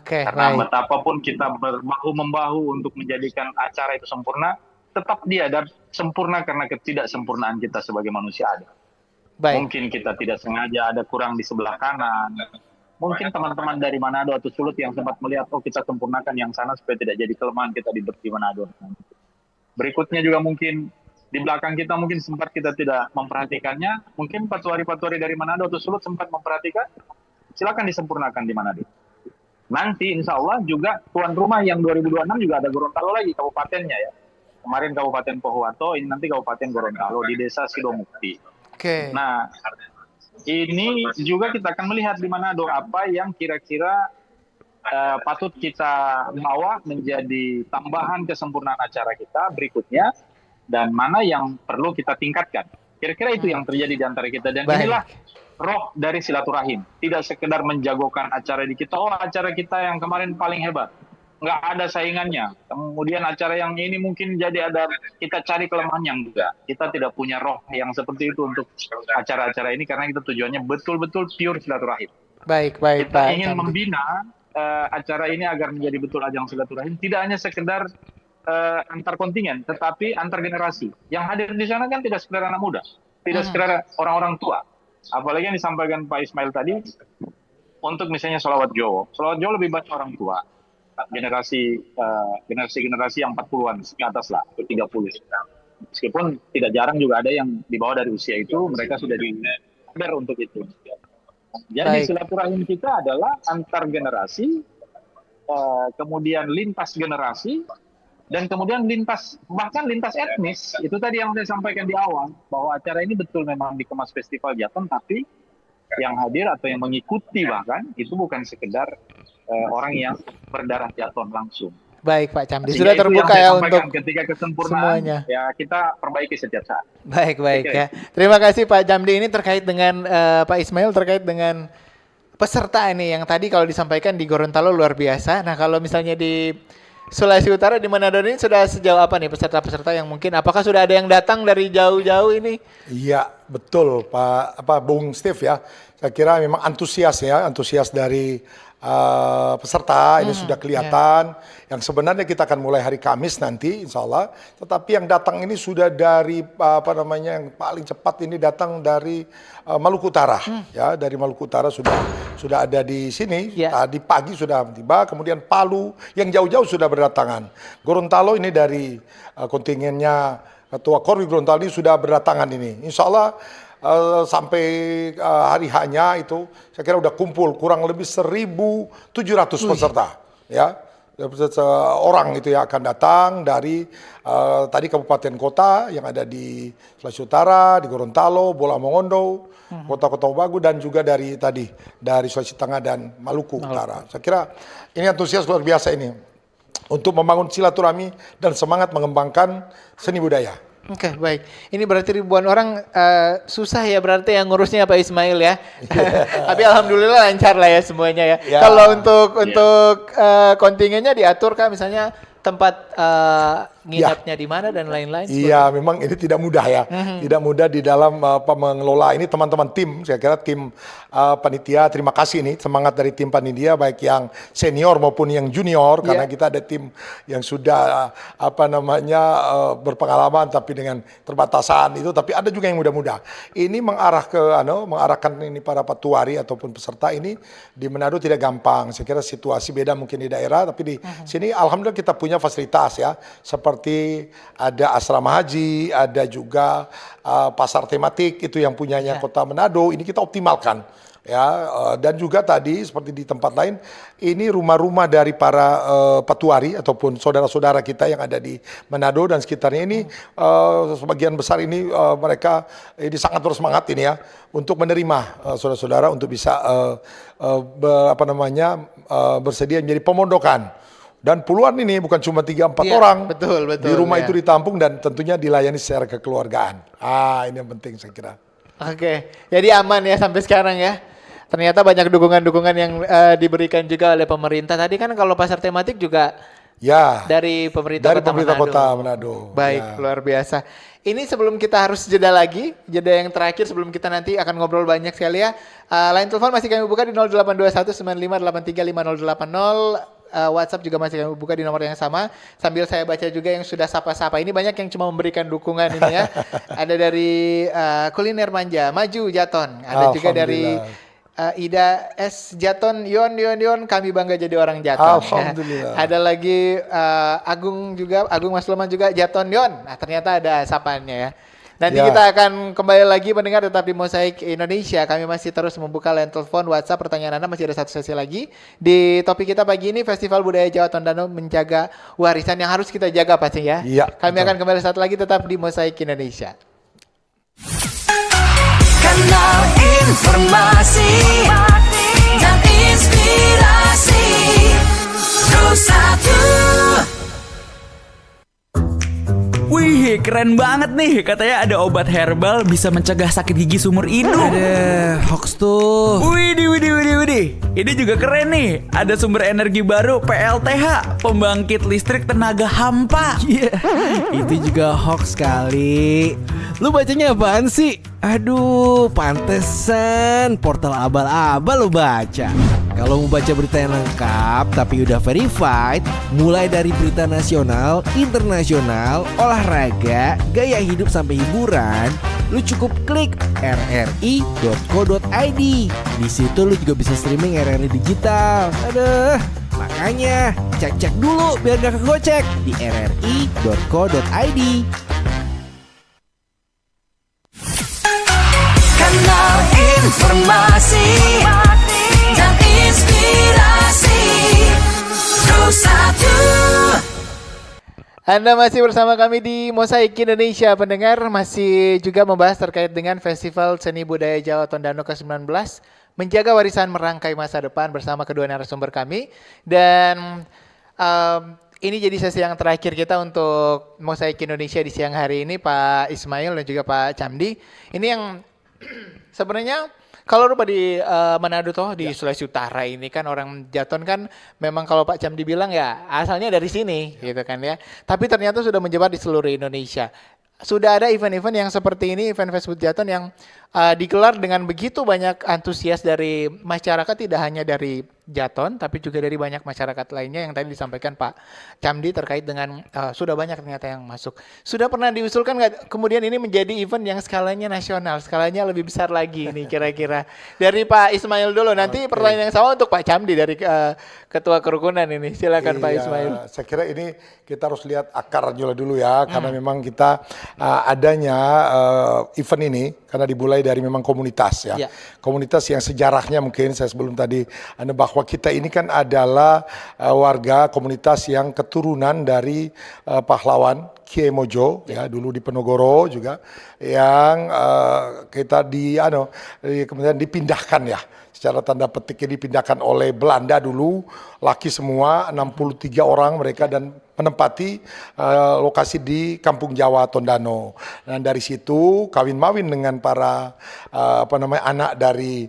Karena betapapun kita berbahu-membahu untuk menjadikan acara itu sempurna, tetap dia ada sempurna karena ketidaksempurnaan kita sebagai manusia ada. Mungkin kita tidak sengaja ada kurang di sebelah kanan. Mungkin teman-teman dari Manado atau Sulut yang sempat melihat, oh kita sempurnakan yang sana supaya tidak jadi kelemahan kita di Manado. Berikutnya juga mungkin di belakang kita mungkin sempat kita tidak memperhatikannya, mungkin patuari-patuari dari Manado atau Sulut sempat memperhatikan, silakan disempurnakan di Manado. Nanti insya Allah juga tuan rumah yang 2026 juga ada Gorontalo lagi, kabupatennya ya. Kemarin Kabupaten Pohuwato, ini nanti Kabupaten Gorontalo di Desa Sidomukti. Nah, ini juga kita akan melihat di Manado apa yang kira-kira patut kita bawa menjadi tambahan kesempurnaan acara kita berikutnya, dan mana yang perlu kita tingkatkan. Kira-kira itu yang terjadi di antara kita. Dan inilah roh dari silaturahim. Tidak sekedar menjagokan acara di kita, oh acara kita yang kemarin paling hebat. Nggak ada saingannya. Kemudian acara yang ini mungkin jadi ada, kita cari kelemahan yang enggak. Kita tidak punya roh yang seperti itu untuk acara-acara ini, karena kita tujuannya betul-betul pure silaturahim. Kita ingin membina acara ini agar menjadi betul ajang silaturahim, tidak hanya sekedar antar kontingen, tetapi antar generasi. Yang hadir di sana kan tidak sekedar anak muda, tidak sekedar orang-orang tua. Apalagi yang disampaikan Pak Ismail tadi, untuk misalnya sholawat Jawa lebih banyak orang tua, generasi yang 40-an ke atas lah, ke 30. Meskipun tidak jarang juga ada yang di bawah dari usia itu, mereka sudah disadar untuk itu. Jadi silaturahim kita adalah antar generasi, kemudian lintas generasi, dan kemudian bahkan lintas etnis. Itu tadi yang saya sampaikan di awal, bahwa acara ini betul memang dikemas festival Jaton, tapi yang hadir atau yang mengikuti bahkan itu bukan sekedar orang yang berdarah Jaton langsung. Baik Pak Camdi, sudah terbuka ya untuk ketika kesempurnaan semuanya. Ya kita perbaiki setiap saat. Baik ya. Terima kasih Pak Camdi. Ini terkait dengan Pak Ismail, terkait dengan peserta ini yang tadi kalau disampaikan di Gorontalo luar biasa. Nah kalau misalnya di Sulawesi Utara di Manado ini sudah sejauh apa nih peserta-peserta yang mungkin, apakah sudah ada yang datang dari jauh-jauh ini? Iya betul Bung Steve ya. Saya kira memang antusias dari peserta ini sudah kelihatan. Yang sebenarnya kita akan mulai hari Kamis nanti insya Allah. Tetapi yang datang ini sudah dari yang paling cepat ini datang dari Maluku Utara ya, dari Maluku Utara sudah ada di sini. Tadi pagi sudah tiba, kemudian Palu yang jauh-jauh sudah berdatangan. Gorontalo ini dari kontingennya Ketua Korwil Gorontalo ini sudah berdatangan ini. Insya Allah sampai hari hanya itu saya kira udah kumpul kurang lebih 1.700 peserta ya, orang itu ya akan datang dari tadi kabupaten kota yang ada di Sulawesi Utara, di Gorontalo, Bola Mongondo, kota-kota Bagu, dan juga dari Sulawesi Tengah dan Maluku Utara. Saya kira ini antusias luar biasa ini untuk membangun silaturahmi dan semangat mengembangkan seni budaya. Oke, baik. Ini berarti ribuan orang, susah ya berarti yang ngurusnya Pak Ismail ya. Tapi alhamdulillah lancar lah ya semuanya ya. Kalau untuk kontingennya diatur Kak, misalnya tempat nginapnya di mana dan lain-lain. Iya, memang ini tidak mudah ya, tidak mudah di dalam mengelola ini teman-teman tim. Saya kira tim panitia terima kasih nih semangat dari tim panitia baik yang senior maupun yang junior karena kita ada tim yang sudah berpengalaman tapi dengan terbatasan itu, tapi ada juga yang muda-muda. Ini mengarahkan ini para patuari ataupun peserta ini di Manado tidak gampang. Saya kira situasi beda mungkin di daerah, tapi di sini alhamdulillah kita punya fasilitas ya, seperti ada asrama haji, ada juga pasar tematik itu yang punyanya Kota Manado. Ini kita optimalkan ya, dan juga tadi seperti di tempat lain ini rumah-rumah dari para patuari ataupun saudara-saudara kita yang ada di Manado dan sekitarnya ini sebagian besar ini mereka ini sangat bersemangat ini ya untuk menerima saudara-saudara untuk bisa bersedia menjadi pemondokan. Dan puluhan ini bukan cuma 3-4 orang. Betul. Di rumah itu ditampung dan tentunya dilayani secara kekeluargaan. Ini yang penting saya kira. Oke, jadi aman ya sampai sekarang ya. Ternyata banyak dukungan-dukungan yang diberikan juga oleh pemerintah. Tadi kan kalau pasar tematik juga dari pemerintah Kota Manado. Baik, luar biasa. Ini sebelum kita harus jeda lagi, jeda yang terakhir sebelum kita nanti akan ngobrol banyak sekali ya. Line telepon masih kami buka di 0821 9583 5080. WhatsApp juga masih kami buka di nomor yang sama. Sambil saya baca juga yang sudah sapa-sapa. Ini banyak yang cuma memberikan dukungan ini ya. Ada dari Kuliner Manja, Maju Jaton. Ada juga dari Ida S Jaton, Yon, kami bangga jadi orang Jaton. Alhamdulillah. Ada lagi Agung Masloman juga Jaton Yon. Nah, ternyata ada sapaannya ya. Nanti kita akan kembali lagi mendengar tetap di Mosaik Indonesia. Kami masih terus membuka line telepon, WhatsApp, pertanyaan Anda masih ada satu sesi lagi. Di topik kita pagi ini Festival Budaya Jawa Tondano menjaga warisan yang harus kita jaga pasti ya. Iya. Kami akan kembali saat lagi tetap di Mosaik Indonesia. Kanal informasi dan inspirasi Terus Satu. Wih, keren banget nih. Katanya ada obat herbal bisa mencegah sakit gigi seumur hidup. Ada hoax tuh. Widih. Ini juga keren nih. Ada sumber energi baru PLTH, pembangkit listrik tenaga hampa. Iya, itu juga hoax kali. Lu bacanya apaan sih? Aduh, pantesan portal abal-abal lu baca. Kalau mau baca berita yang lengkap tapi udah verified, mulai dari berita nasional, internasional, olahraga, gaya hidup sampai hiburan, lu cukup klik rri.co.id. Di situ lu juga bisa streaming RRI digital. Aduh, makanya cek dulu biar gak kegocek di rri.co.id. Kanal informasi dan inspirasi Terus Satu. Anda masih bersama kami di Mosaik Indonesia, pendengar. Masih juga membahas terkait dengan Festival Seni Budaya Jawa Tondano ke-19, menjaga warisan merangkai masa depan bersama kedua narasumber kami. Dan ini jadi sesi yang terakhir kita untuk Mosaik Indonesia di siang hari ini, Pak Ismail dan juga Pak Camdi. Ini yang sebenarnya kalau rupa di Manado di Sulawesi Utara ini kan orang Jaton kan memang kalau Pak Camdi bilang ya asalnya dari sini gitu kan ya. Tapi ternyata sudah menyebar di seluruh Indonesia. Sudah ada event-event yang seperti ini, event Facebook Jaton yang digelar dengan begitu banyak antusias dari masyarakat, tidak hanya dari Jaton tapi juga dari banyak masyarakat lainnya yang tadi disampaikan Pak Camdi terkait dengan sudah banyak ternyata yang masuk. Sudah pernah diusulkan nggak kemudian ini menjadi event yang skalanya nasional, skalanya lebih besar lagi ini kira-kira? Dari Pak Ismail dulu, nanti pertanyaan yang sama untuk Pak Camdi dari Ketua Kerukunan ini. Silakan Pak Ismail. Saya kira ini kita harus lihat akarnya dulu ya, karena memang kita adanya event ini karena dimulai dari memang komunitas ya. Komunitas yang sejarahnya mungkin saya sebelum tadi bahwa kita ini kan adalah warga komunitas yang keturunan dari pahlawan Kiai Mojo ya, dulu di Penogoro juga yang kita kemudian dipindahkan ya. Secara tanda petik dipindahkan oleh Belanda dulu, laki semua 63 orang mereka dan menempati lokasi di Kampung Jawa Tondano. Dan dari situ kawin-mawin dengan para anak dari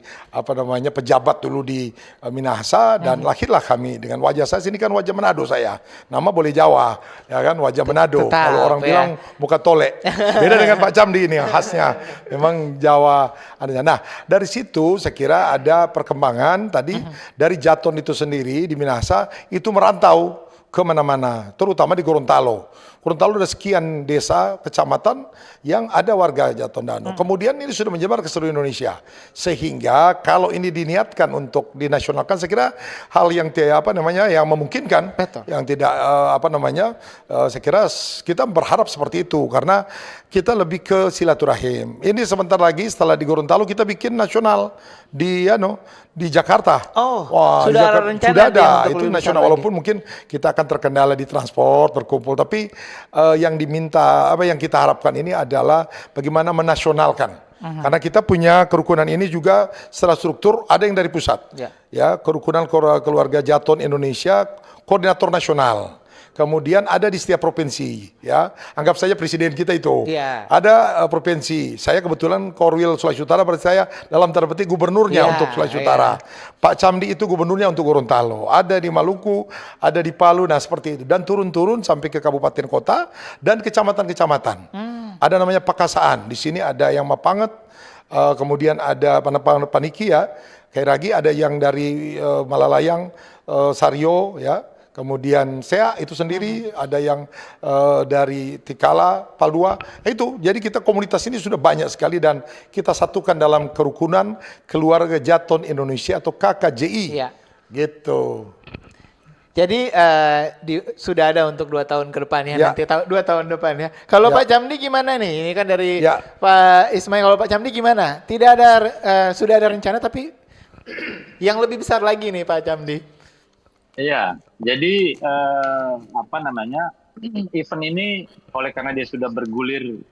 pejabat dulu di Minahasa, dan lahirlah kami dengan wajah saya sini kan wajah Manado saya. Nama boleh Jawa, ya kan, wajah Manado. Tetap, Kalau orang ya. bilang muka tolek. Beda dengan Pak Camdi ini khasnya. Memang Jawa adanya. Nah, dari situ saya kira ada perkembangan tadi dari Jaton itu sendiri di Minahasa itu merantau ke mana-mana, terutama di Gorontalo. Gorontalo ada sekian desa, kecamatan yang ada warga Jatondano. Kemudian ini sudah menyebar ke seluruh Indonesia. Sehingga kalau ini diniatkan untuk dinasionalkan, saya kira hal yang yang memungkinkan, Betul. yang tidak saya kira kita berharap seperti itu karena kita lebih ke silaturahim. Ini sebentar lagi setelah di Gorontalo kita bikin nasional di Jakarta. Oh, Wah, sudah ada rencana sudah dia ada untuk itu lebih besar nasional, lagi. walaupun mungkin kita akan terkendala di transport berkumpul, tapi yang diminta yang kita harapkan ini adalah bagaimana menasionalkan. Karena kita punya kerukunan ini juga secara struktur ada yang dari pusat. Ya, kerukunan keluarga Jaton Indonesia, koordinator nasional. Kemudian ada di setiap provinsi, ya. Anggap saja presiden kita itu. Iya. Ada provinsi. Saya kebetulan Korwil Sulawesi Utara, berarti saya dalam tanda petik gubernurnya Iya, untuk Sulawesi iya. Utara. Pak Camdi itu gubernurnya untuk Gorontalo. Ada di Maluku, ada di Palu, nah seperti itu. Dan turun-turun sampai ke kabupaten kota dan kecamatan-kecamatan. Ada namanya Pakasaan. Di sini ada yang Mapanget, kemudian ada Paniki ya. Kairagi ada yang dari Malalayang, Sario ya. Kemudian Sea itu sendiri, ada yang dari Tikala, Paldua. Itu, jadi kita komunitas ini sudah banyak sekali dan kita satukan dalam kerukunan Keluarga Jaton Indonesia atau KKJI. Iya. Gitu. Jadi sudah ada untuk 2 tahun ke depannya, Ya. nanti 2 tahun depan ya. Kalau Ya. Pak Camdi gimana nih? Ini kan dari Ya. Pak Ismail. Kalau Pak Camdi gimana? Tidak ada, sudah ada rencana tapi yang lebih besar lagi nih Pak Camdi. Iya, jadi event ini oleh karena dia sudah bergulir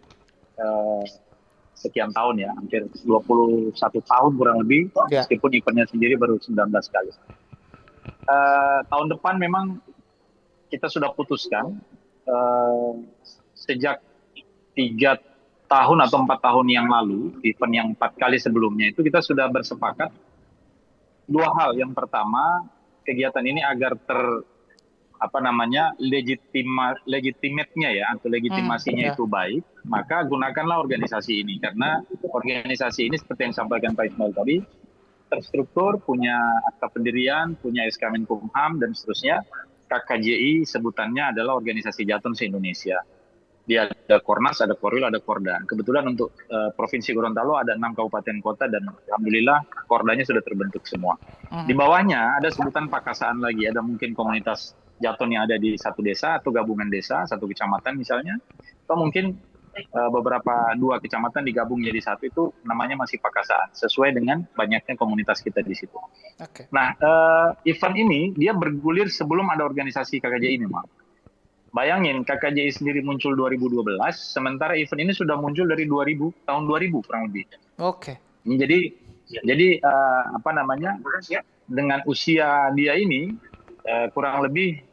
sekian tahun ya, hampir 21 tahun kurang lebih, Ya. meskipun eventnya sendiri baru 19 kali. Tahun depan memang kita sudah putuskan sejak 3 tahun atau 4 tahun yang lalu, event yang 4 kali sebelumnya itu kita sudah bersepakat 2 hal. Yang pertama, kegiatan ini agar legitimate-nya ya, atau legitimasinya itu baik, maka gunakanlah organisasi ini. Karena organisasi ini seperti yang disampaikan Pak Ismail tadi, terstruktur, punya akta pendirian, punya SK Menkumham, dan seterusnya. KKJI sebutannya adalah Organisasi Jaton se-Indonesia. Dia ada Kornas, ada Korwil, ada Korda. Kebetulan untuk Provinsi Gorontalo ada 6 kabupaten kota dan alhamdulillah Kordanya sudah terbentuk semua. Di bawahnya ada sebutan Pakasaan lagi, ada mungkin komunitas Jaton yang ada di satu desa atau gabungan desa, satu kecamatan misalnya, atau mungkin beberapa 2 kecamatan digabung jadi satu, itu namanya masih Pakasaan, sesuai dengan banyaknya komunitas kita di situ. Oke. Nah, event ini dia bergulir sebelum ada organisasi KKJI memang. Bayangin, KKJI sendiri muncul 2012, sementara event ini sudah muncul dari tahun 2000 kurang lebih. Oke. Jadi dengan usia dia ini kurang lebih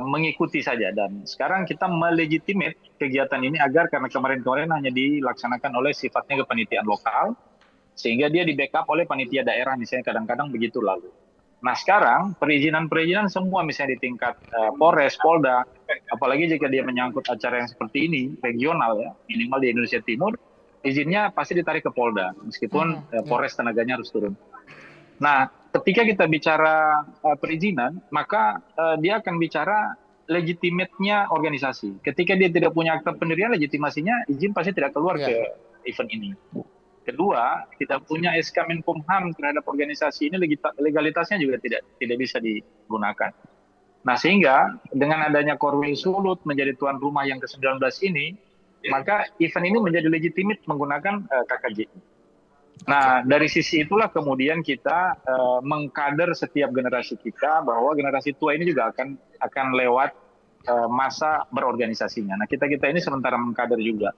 mengikuti saja, dan sekarang kita melegitimate kegiatan ini agar, karena kemarin-kemarin hanya dilaksanakan oleh sifatnya kepanitiaan lokal, sehingga dia di backup oleh panitia daerah misalnya, kadang-kadang begitu lalu. Nah sekarang perizinan semua misalnya di tingkat Polres, Polda, apalagi jika dia menyangkut acara yang seperti ini, regional ya, minimal di Indonesia Timur, izinnya pasti ditarik ke Polda, meskipun Polres tenaganya harus turun. Nah ketika kita bicara perizinan, maka dia akan bicara legitimate-nya organisasi. Ketika dia tidak punya akta pendirian, legitimasinya izin pasti tidak keluar ke event ini. Kedua, tidak punya SK Menkumham terhadap organisasi ini, legalitasnya juga tidak bisa digunakan. Nah, sehingga dengan adanya Korwil Sulut menjadi tuan rumah yang ke-19 ini, maka event ini menjadi legitimate menggunakan KKJI. Nah, dari sisi itulah kemudian kita mengkader setiap generasi kita, bahwa generasi tua ini juga akan lewat masa berorganisasinya. Nah, kita ini sementara mengkader juga.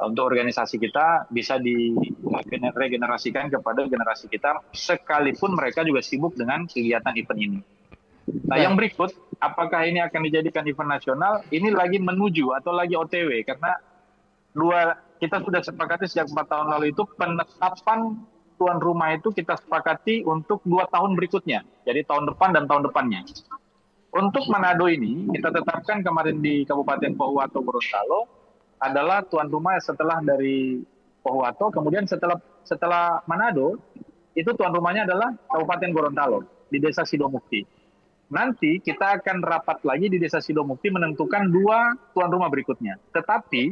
Untuk organisasi kita bisa diregenerasikan kepada generasi kita, sekalipun mereka juga sibuk dengan kegiatan event ini. Nah, yang berikut, apakah ini akan dijadikan event nasional? Ini lagi menuju atau lagi OTW karena kita sudah sepakati sejak 4 tahun lalu itu penetapan tuan rumah itu kita sepakati untuk 2 tahun berikutnya. Jadi tahun depan dan tahun depannya. Untuk Manado ini kita tetapkan kemarin di Kabupaten Pohuwato Gorontalo adalah tuan rumah setelah dari Pohuwato, kemudian setelah Manado itu tuan rumahnya adalah Kabupaten Gorontalo di Desa Sidomukti. Nanti kita akan rapat lagi di Desa Sidomukti menentukan 2 tuan rumah berikutnya. Tetapi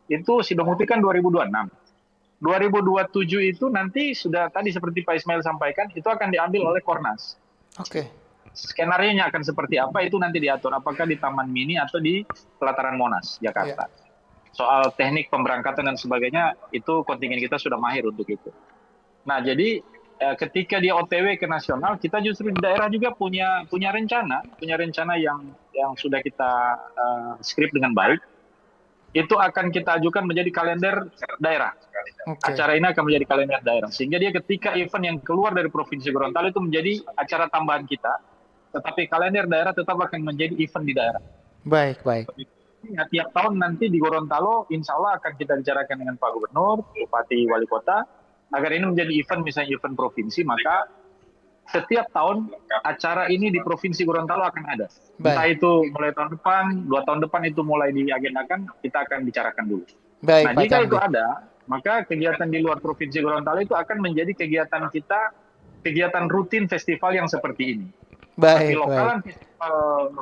itu Sidomukti kan 2026. 2027 itu nanti sudah tadi seperti Pak Ismail sampaikan itu akan diambil oleh Kornas. Oke. Skenarionya akan seperti apa itu nanti diatur apakah di Taman Mini atau di Pelataran Monas Jakarta. Soal teknik pemberangkatan dan sebagainya itu kontingen kita sudah mahir untuk itu. Nah, jadi ketika dia OTW ke nasional, kita justru di daerah juga punya rencana yang sudah kita skrip dengan baik. Itu akan kita ajukan menjadi kalender daerah. Acara ini akan menjadi kalender daerah. Sehingga dia ketika event yang keluar dari Provinsi Gorontalo itu menjadi acara tambahan kita, tetapi kalender daerah tetap akan menjadi event di daerah. Baik. Nah, tiap tahun nanti di Gorontalo, insya Allah akan kita bicarakan dengan Pak Gubernur, Bupati, Wali Kota, agar ini menjadi event, misalnya event provinsi, maka setiap tahun acara ini di Provinsi Gorontalo akan ada. Entah itu mulai tahun depan, 2 tahun depan itu mulai diagendakan, kita akan bicarakan dulu. Baik, Nah, Pak jika Camdi. itu ada, maka kegiatan di luar Provinsi Gorontalo itu akan menjadi kegiatan kita, kegiatan rutin festival yang seperti ini. Tapi Baik. lokalan festival,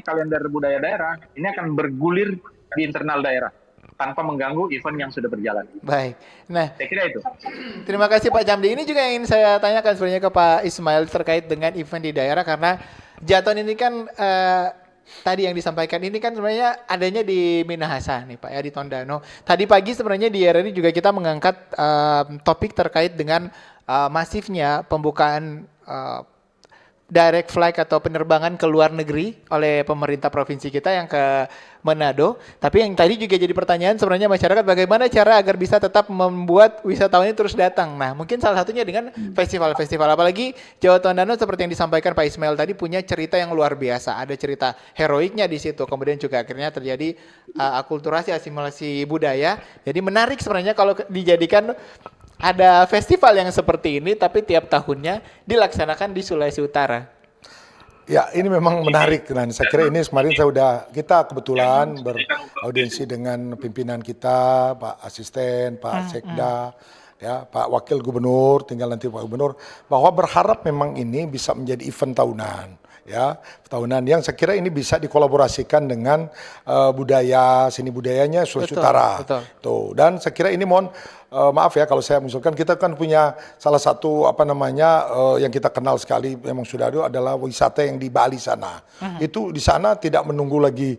kalender budaya daerah, ini akan bergulir di internal daerah tanpa mengganggu event yang sudah berjalan. Baik. Nah, Saya kira itu. terima kasih Pak Camdi. Ini juga yang ingin saya tanyakan sebenarnya ke Pak Ismail terkait dengan event di daerah karena Jaton ini kan tadi yang disampaikan ini kan sebenarnya adanya di Minahasa nih Pak ya, di Tondano. Tadi pagi sebenarnya di RRI juga kita mengangkat topik terkait dengan masifnya pembukaan direct flight atau penerbangan ke luar negeri oleh pemerintah provinsi kita yang ke Manado. Tapi yang tadi juga jadi pertanyaan sebenarnya masyarakat bagaimana cara agar bisa tetap membuat wisatawan ini terus datang. Nah, mungkin salah satunya dengan festival-festival. Apalagi Jawa Tondano seperti yang disampaikan Pak Ismail tadi punya cerita yang luar biasa. Ada cerita heroiknya di situ. Kemudian juga akhirnya terjadi akulturasi, asimilasi budaya. Jadi menarik sebenarnya kalau dijadikan ada festival yang seperti ini tapi tiap tahunnya dilaksanakan di Sulawesi Utara. Ya, ini memang menarik. Dan saya kira ini kemarin kita kebetulan beraudiensi dengan pimpinan kita, Pak Asisten, Pak Sekda, ya, Pak Wakil Gubernur, tinggal nanti Pak Gubernur, bahwa berharap memang ini bisa menjadi event tahunan. Ya, tahunan yang saya kira ini bisa dikolaborasikan dengan budaya, seni budayanya Sulawesi Utara. Betul. Tuh, dan saya kira ini maaf ya kalau saya mengusulkan, kita kan punya salah satu yang kita kenal sekali memang sudah ada adalah wisata yang di Bali sana. Itu di sana tidak menunggu lagi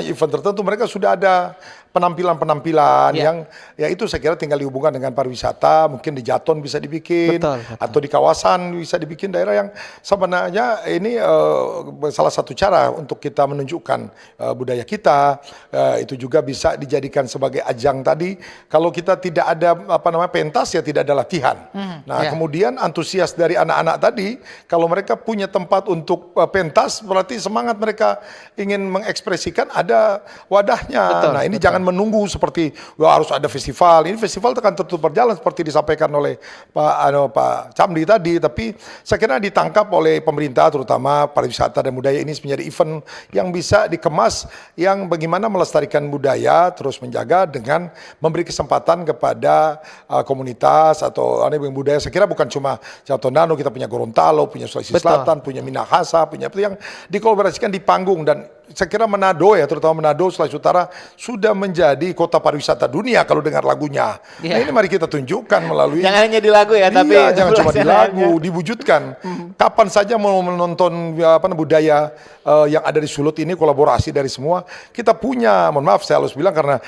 event tertentu, mereka sudah ada penampilan-penampilan yang ya itu saya kira tinggal dihubungkan dengan pariwisata, mungkin di Jaton bisa dibikin, Betul. atau di kawasan bisa dibikin daerah yang sebenarnya ini salah satu cara untuk kita menunjukkan budaya kita. Itu juga bisa dijadikan sebagai ajang tadi. Kalau kita tidak ada pentas ya tidak ada latihan. Kemudian antusias dari anak-anak tadi, kalau mereka punya tempat untuk pentas, berarti semangat mereka ingin mengekspresikan ada wadahnya. Ini jangan menunggu seperti harus ada festival. Ini festival akan tetap berjalan seperti disampaikan oleh Pak Camdi tadi. Tapi saya kira ditangkap oleh pemerintah, terutama pariwisata dan budaya ini menjadi event yang bisa dikemas, yang bagaimana melestarikan budaya, terus menjaga dengan memberi kesempatan kepada komunitas atau budaya. Saya kira bukan cuma Jawa Tondano, kita punya Gorontalo, punya Sulawesi Selatan, punya Minahasa, punya yang dikolaborasikan di panggung. Dan saya kira Manado ya, terutama Manado, Sulawesi Utara sudah menjadi kota pariwisata dunia kalau dengar lagunya. Nah, ini mari kita tunjukkan melalui Jangan hanya di lagu ya, tapi jangan cuma di lagu, diwujudkan. Kapan saja mau menonton budaya yang ada di Sulut ini, kolaborasi dari semua. Kita punya, mohon maaf saya harus bilang karena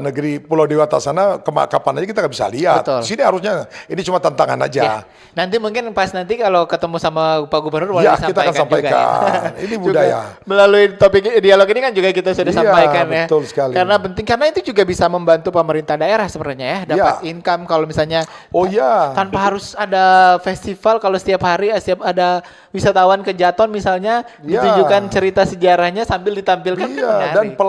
negeri Pulau Dewata sana kapan aja kita nggak bisa lihat. Betul. Di sini harusnya ini cuma tantangan aja. Nanti mungkin pas nanti kalau ketemu sama Pak Gubernur boleh Ya, kita akan disampaikan juga sampaikan. ya. Ini budaya. Juga melalui topik topik dialog ini kan juga kita sudah Iya, sampaikan ya. betul sekali. Karena penting, karena itu juga bisa membantu pemerintah daerah sebenarnya ya, dapat income kalau misalnya Oh iya. tanpa harus ada festival, kalau setiap hari setiap ada wisatawan ke Jaton misalnya Iya. ditunjukkan cerita sejarahnya sambil ditampilkan kan Iya, dan menarik.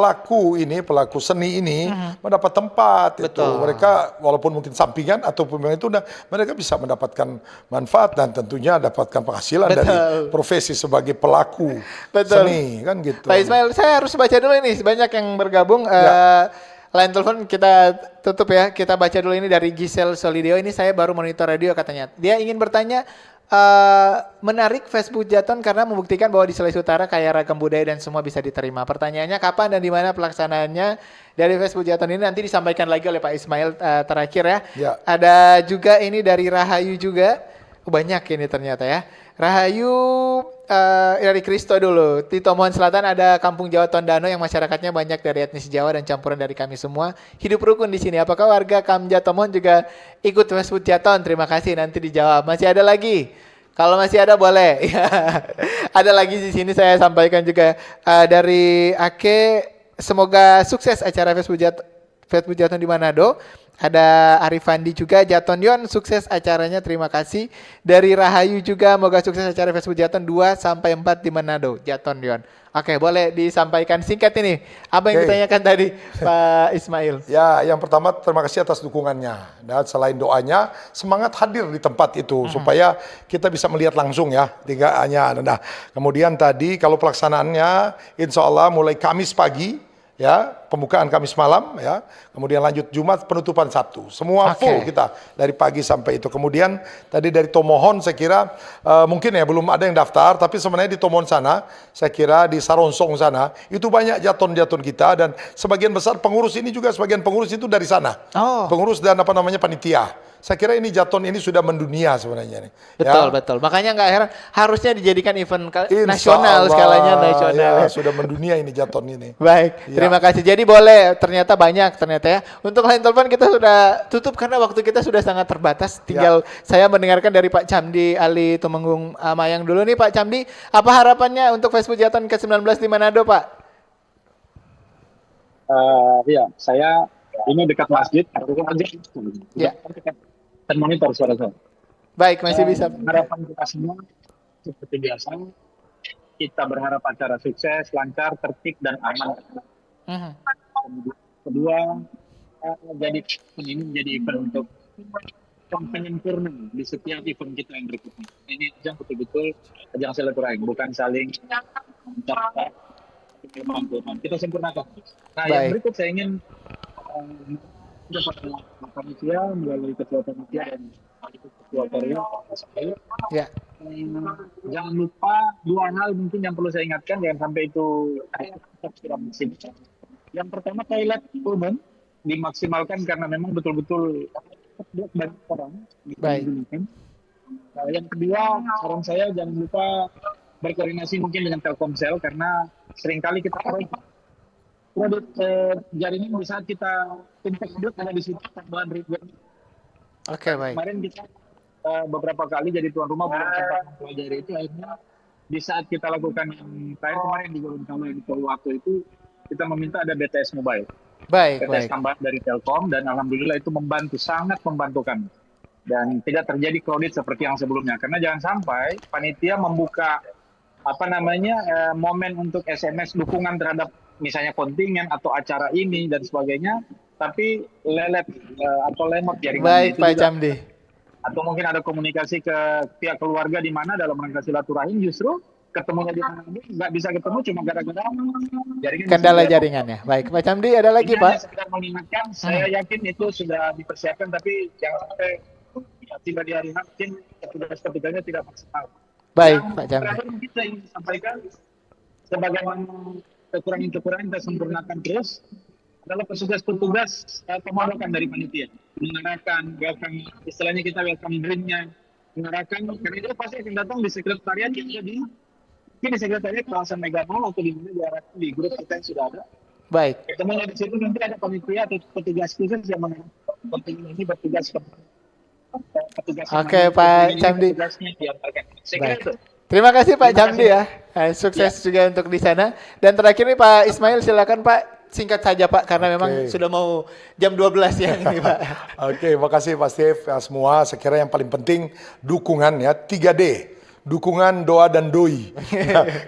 pelaku seni ini mendapat tempat itu. Betul. Mereka walaupun mungkin sampingan ataupun memang itu mereka bisa mendapatkan manfaat dan tentunya dapatkan penghasilan dari Betul. profesi sebagai pelaku Betul. seni kan gitu. Pak Ismail, saya harus baca dulu ini, banyak yang bergabung. Line telepon kita tutup ya. Kita baca dulu ini dari Giselle Solidio. Ini saya baru monitor radio katanya. Dia ingin bertanya, menarik Facebook Jaton karena membuktikan bahwa di Sulawesi Utara kaya ragam budaya dan semua bisa diterima. Pertanyaannya kapan dan di mana pelaksanaannya dari Facebook Jaton ini nanti disampaikan lagi oleh Pak Ismail terakhir ya. Ya. Ada juga ini dari Rahayu juga. Banyak ini ternyata ya. Rahayu dari Kristo dulu. Di Tomohon Selatan ada Kampung Jawa Tondano yang masyarakatnya banyak dari etnis Jawa dan campuran dari kami semua. Hidup rukun di sini. Apakah warga Kamja Tomohon juga ikut Facebook Jaton? Terima kasih, nanti dijawab. Masih ada lagi? Kalau masih ada boleh. Ada lagi di sini saya sampaikan juga dari Ake. Semoga sukses acara Facebook Jaton di Manado. Ada Arifandi juga, Jaton Yon sukses acaranya, terima kasih. Dari Rahayu juga, moga sukses acara Facebook Jaton 2-4 di Manado, Jaton Yon. Oke, boleh disampaikan singkat ini. Apa yang ditanyakan tadi Pak Ismail? Ya, yang pertama terima kasih atas dukungannya. Dan selain doanya, semangat hadir di tempat itu supaya kita bisa melihat langsung ya. Tidak hanya. Nah, kemudian tadi kalau pelaksanaannya, insya Allah mulai Kamis pagi. Ya, pembukaan Kamis malam ya, kemudian lanjut Jumat, penutupan Sabtu, semua full kita dari pagi sampai itu. Kemudian tadi dari Tomohon saya kira mungkin ya belum ada yang daftar, tapi sebenarnya di Tomohon sana, saya kira di Saronsong sana itu banyak jaton-jaton kita dan sebagian besar pengurus ini juga sebagian pengurus itu dari sana, pengurus dan apa namanya panitia. Saya kira ini jaton ini sudah mendunia sebenarnya nih. Betul, ya. betul. Makanya nggak heran harusnya dijadikan event Insya nasional, Allah, skalanya nasional. ya, sudah mendunia ini jaton ini. Baik, Ya. terima kasih. Jadi boleh, ternyata banyak ternyata ya. Untuk line telepon kita sudah tutup karena waktu kita sudah sangat terbatas. Tinggal saya mendengarkan dari Pak Camdi Ali Tumenggung Mayang dulu nih Pak Camdi. Apa harapannya untuk Facebook Jaton ke-19 di Manado Pak? Ya, saya ini dekat masjid. Ya. Dan monitor suara saya. Baik, masih bisa. Harapan kita semua seperti biasa, kita berharap acara sukses, lancar, tertib dan aman. Kedua, jadi ini menjadi event untuk penyempurna di setiap event kita yang berikutnya. Ini ajang betul-betul ajang silaturahim, bukan saling mencapai. Kita sempurnakan. Nah, yang berikut saya ingin panitia melalui ketua panitia dan ketua Korea. Ya. Jangan lupa dua hal mungkin yang perlu saya ingatkan, jangan sampai itu sudah maksimal. Yang pertama, toilet umum dimaksimalkan karena memang betul-betul banyak orang. Baik. Nah, yang kedua, saran saya jangan lupa berkoordinasi mungkin dengan Telkomsel karena seringkali kita produk jaringan di saat kita timpak produk ada di situ tambahan ribuan. Oke, baik. Kemarin kita beberapa kali jadi tuan rumah belum sempat mempelajari itu, akhirnya di saat kita lakukan yang terakhir kemarin di Gorontalo yang di Purwokerto itu kita meminta ada BTS Mobile. Baik, BTS baik. tambahan dari Telkom dan alhamdulillah itu membantu, sangat membantu kami. Dan tidak terjadi kredit seperti yang sebelumnya karena jangan sampai panitia membuka momen untuk SMS dukungan terhadap misalnya kontingen atau acara ini dan sebagainya, tapi lelet atau lemot jaringan. Baik, Pak Camdi. Atau mungkin ada komunikasi ke pihak keluarga di mana dalam rangka silaturahim justru ketemunya di mana nggak bisa ketemu cuma gara-gara jaringan. Kendala jaringannya. Baik, Pak Camdi ada lagi ini hanya Pak? sekedar mengingatkan, saya yakin itu sudah dipersiapkan tapi jangan sampai tiba di hari H mungkin petugas-petugasnya tidak maksimal. Baik, Yang Pak Camdi. terakhir mungkin saya ingin sampaikan sebagaimana kekurangan-kekurangan kita sempurnakan terus adalah petugas-petugas pemondokan dari panitia mengarahkan welcome, istilahnya kita welcome drink-nya, mengarahkan karena dia pasti akan datang di sekretariat yang jadi mungkin di sekretariat kawasan Mega Mall atau di mana diarahkan di grup kita yang sudah ada. Baik. Ketemu di situ nanti ada panitia atau petugas khusus yang penting ini petugas Oke, Pak Camdi. petugasnya diantarkan. Saya kira Baik. itu. Terima kasih Pak Terima Jamdi kasih. ya. Sukses juga untuk di sana. Dan terakhir nih Pak Ismail, silakan Pak, singkat saja Pak, karena memang sudah mau jam 12 ya ini Pak. Oke, makasih Pak Steve semua. Saya kira yang paling penting dukungan ya, 3D. Dukungan, doa dan doi.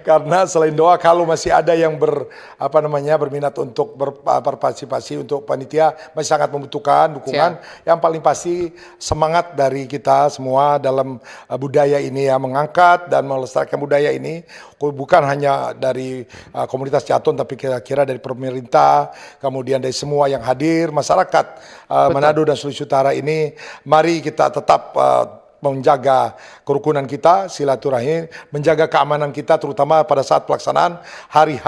Karena selain doa, kalau masih ada yang berminat untuk berpartisipasi untuk panitia, masih sangat membutuhkan dukungan. Yang paling pasti semangat dari kita semua dalam budaya ini ya, mengangkat dan melestarikan budaya ini, bukan hanya dari komunitas Jaton, tapi kira-kira dari pemerintah, kemudian dari semua yang hadir, masyarakat Manado dan Sulawesi Utara ini. Mari kita tetap menjaga kerukunan kita, silaturahmi, menjaga keamanan kita, terutama pada saat pelaksanaan hari H,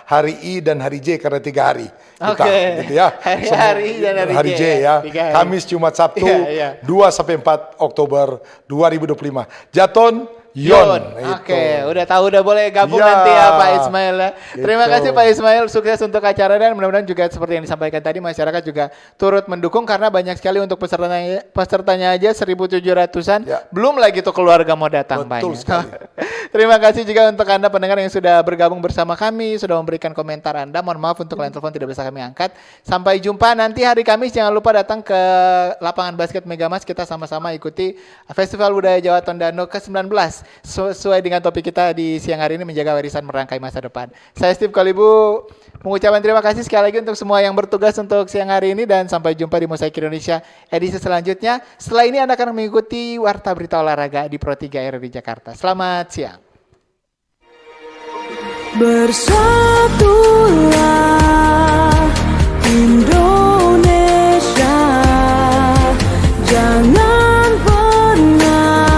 hari I, dan hari J, karena 3 hari. Kita, gitu ya. Hari dan hari J ya. Kamis, Jumat, Sabtu, 2 sampai 4 Oktober 2025. Jaton Yon. Oke, udah tahu, udah boleh gabung nanti ya Pak Ismail ya. Terima kasih Pak Ismail, sukses untuk acara, dan mudah-mudahan juga seperti yang disampaikan tadi, masyarakat juga turut mendukung karena banyak sekali untuk pesertanya aja 1.700-an. Belum lagi tuh keluarga mau datang banyak. Terima kasih juga untuk Anda pendengar yang sudah bergabung bersama kami, sudah memberikan komentar Anda. Mohon maaf untuk line telepon tidak bisa kami angkat. Sampai jumpa nanti hari Kamis, jangan lupa datang ke lapangan basket Megamas, kita sama-sama ikuti Festival Budaya Jawa Tondano ke-19. Sesuai dengan topik kita di siang hari ini, menjaga warisan merangkai masa depan. Saya Steve Kolibu mengucapkan terima kasih sekali lagi untuk semua yang bertugas untuk siang hari ini, dan sampai jumpa di Mosaik Indonesia edisi selanjutnya. Setelah ini Anda akan mengikuti Warta Berita Olahraga di Pro 3 RRI Jakarta. Selamat siang. Bersatulah Indonesia, jangan pernah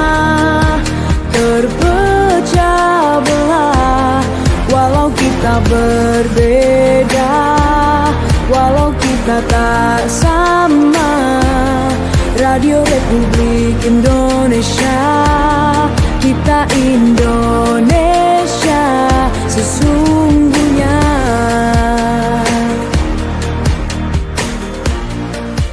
terpecah belah. Walau kita berbeda, walau kita tak sama, Radio Republik Indonesia, kita Indonesia.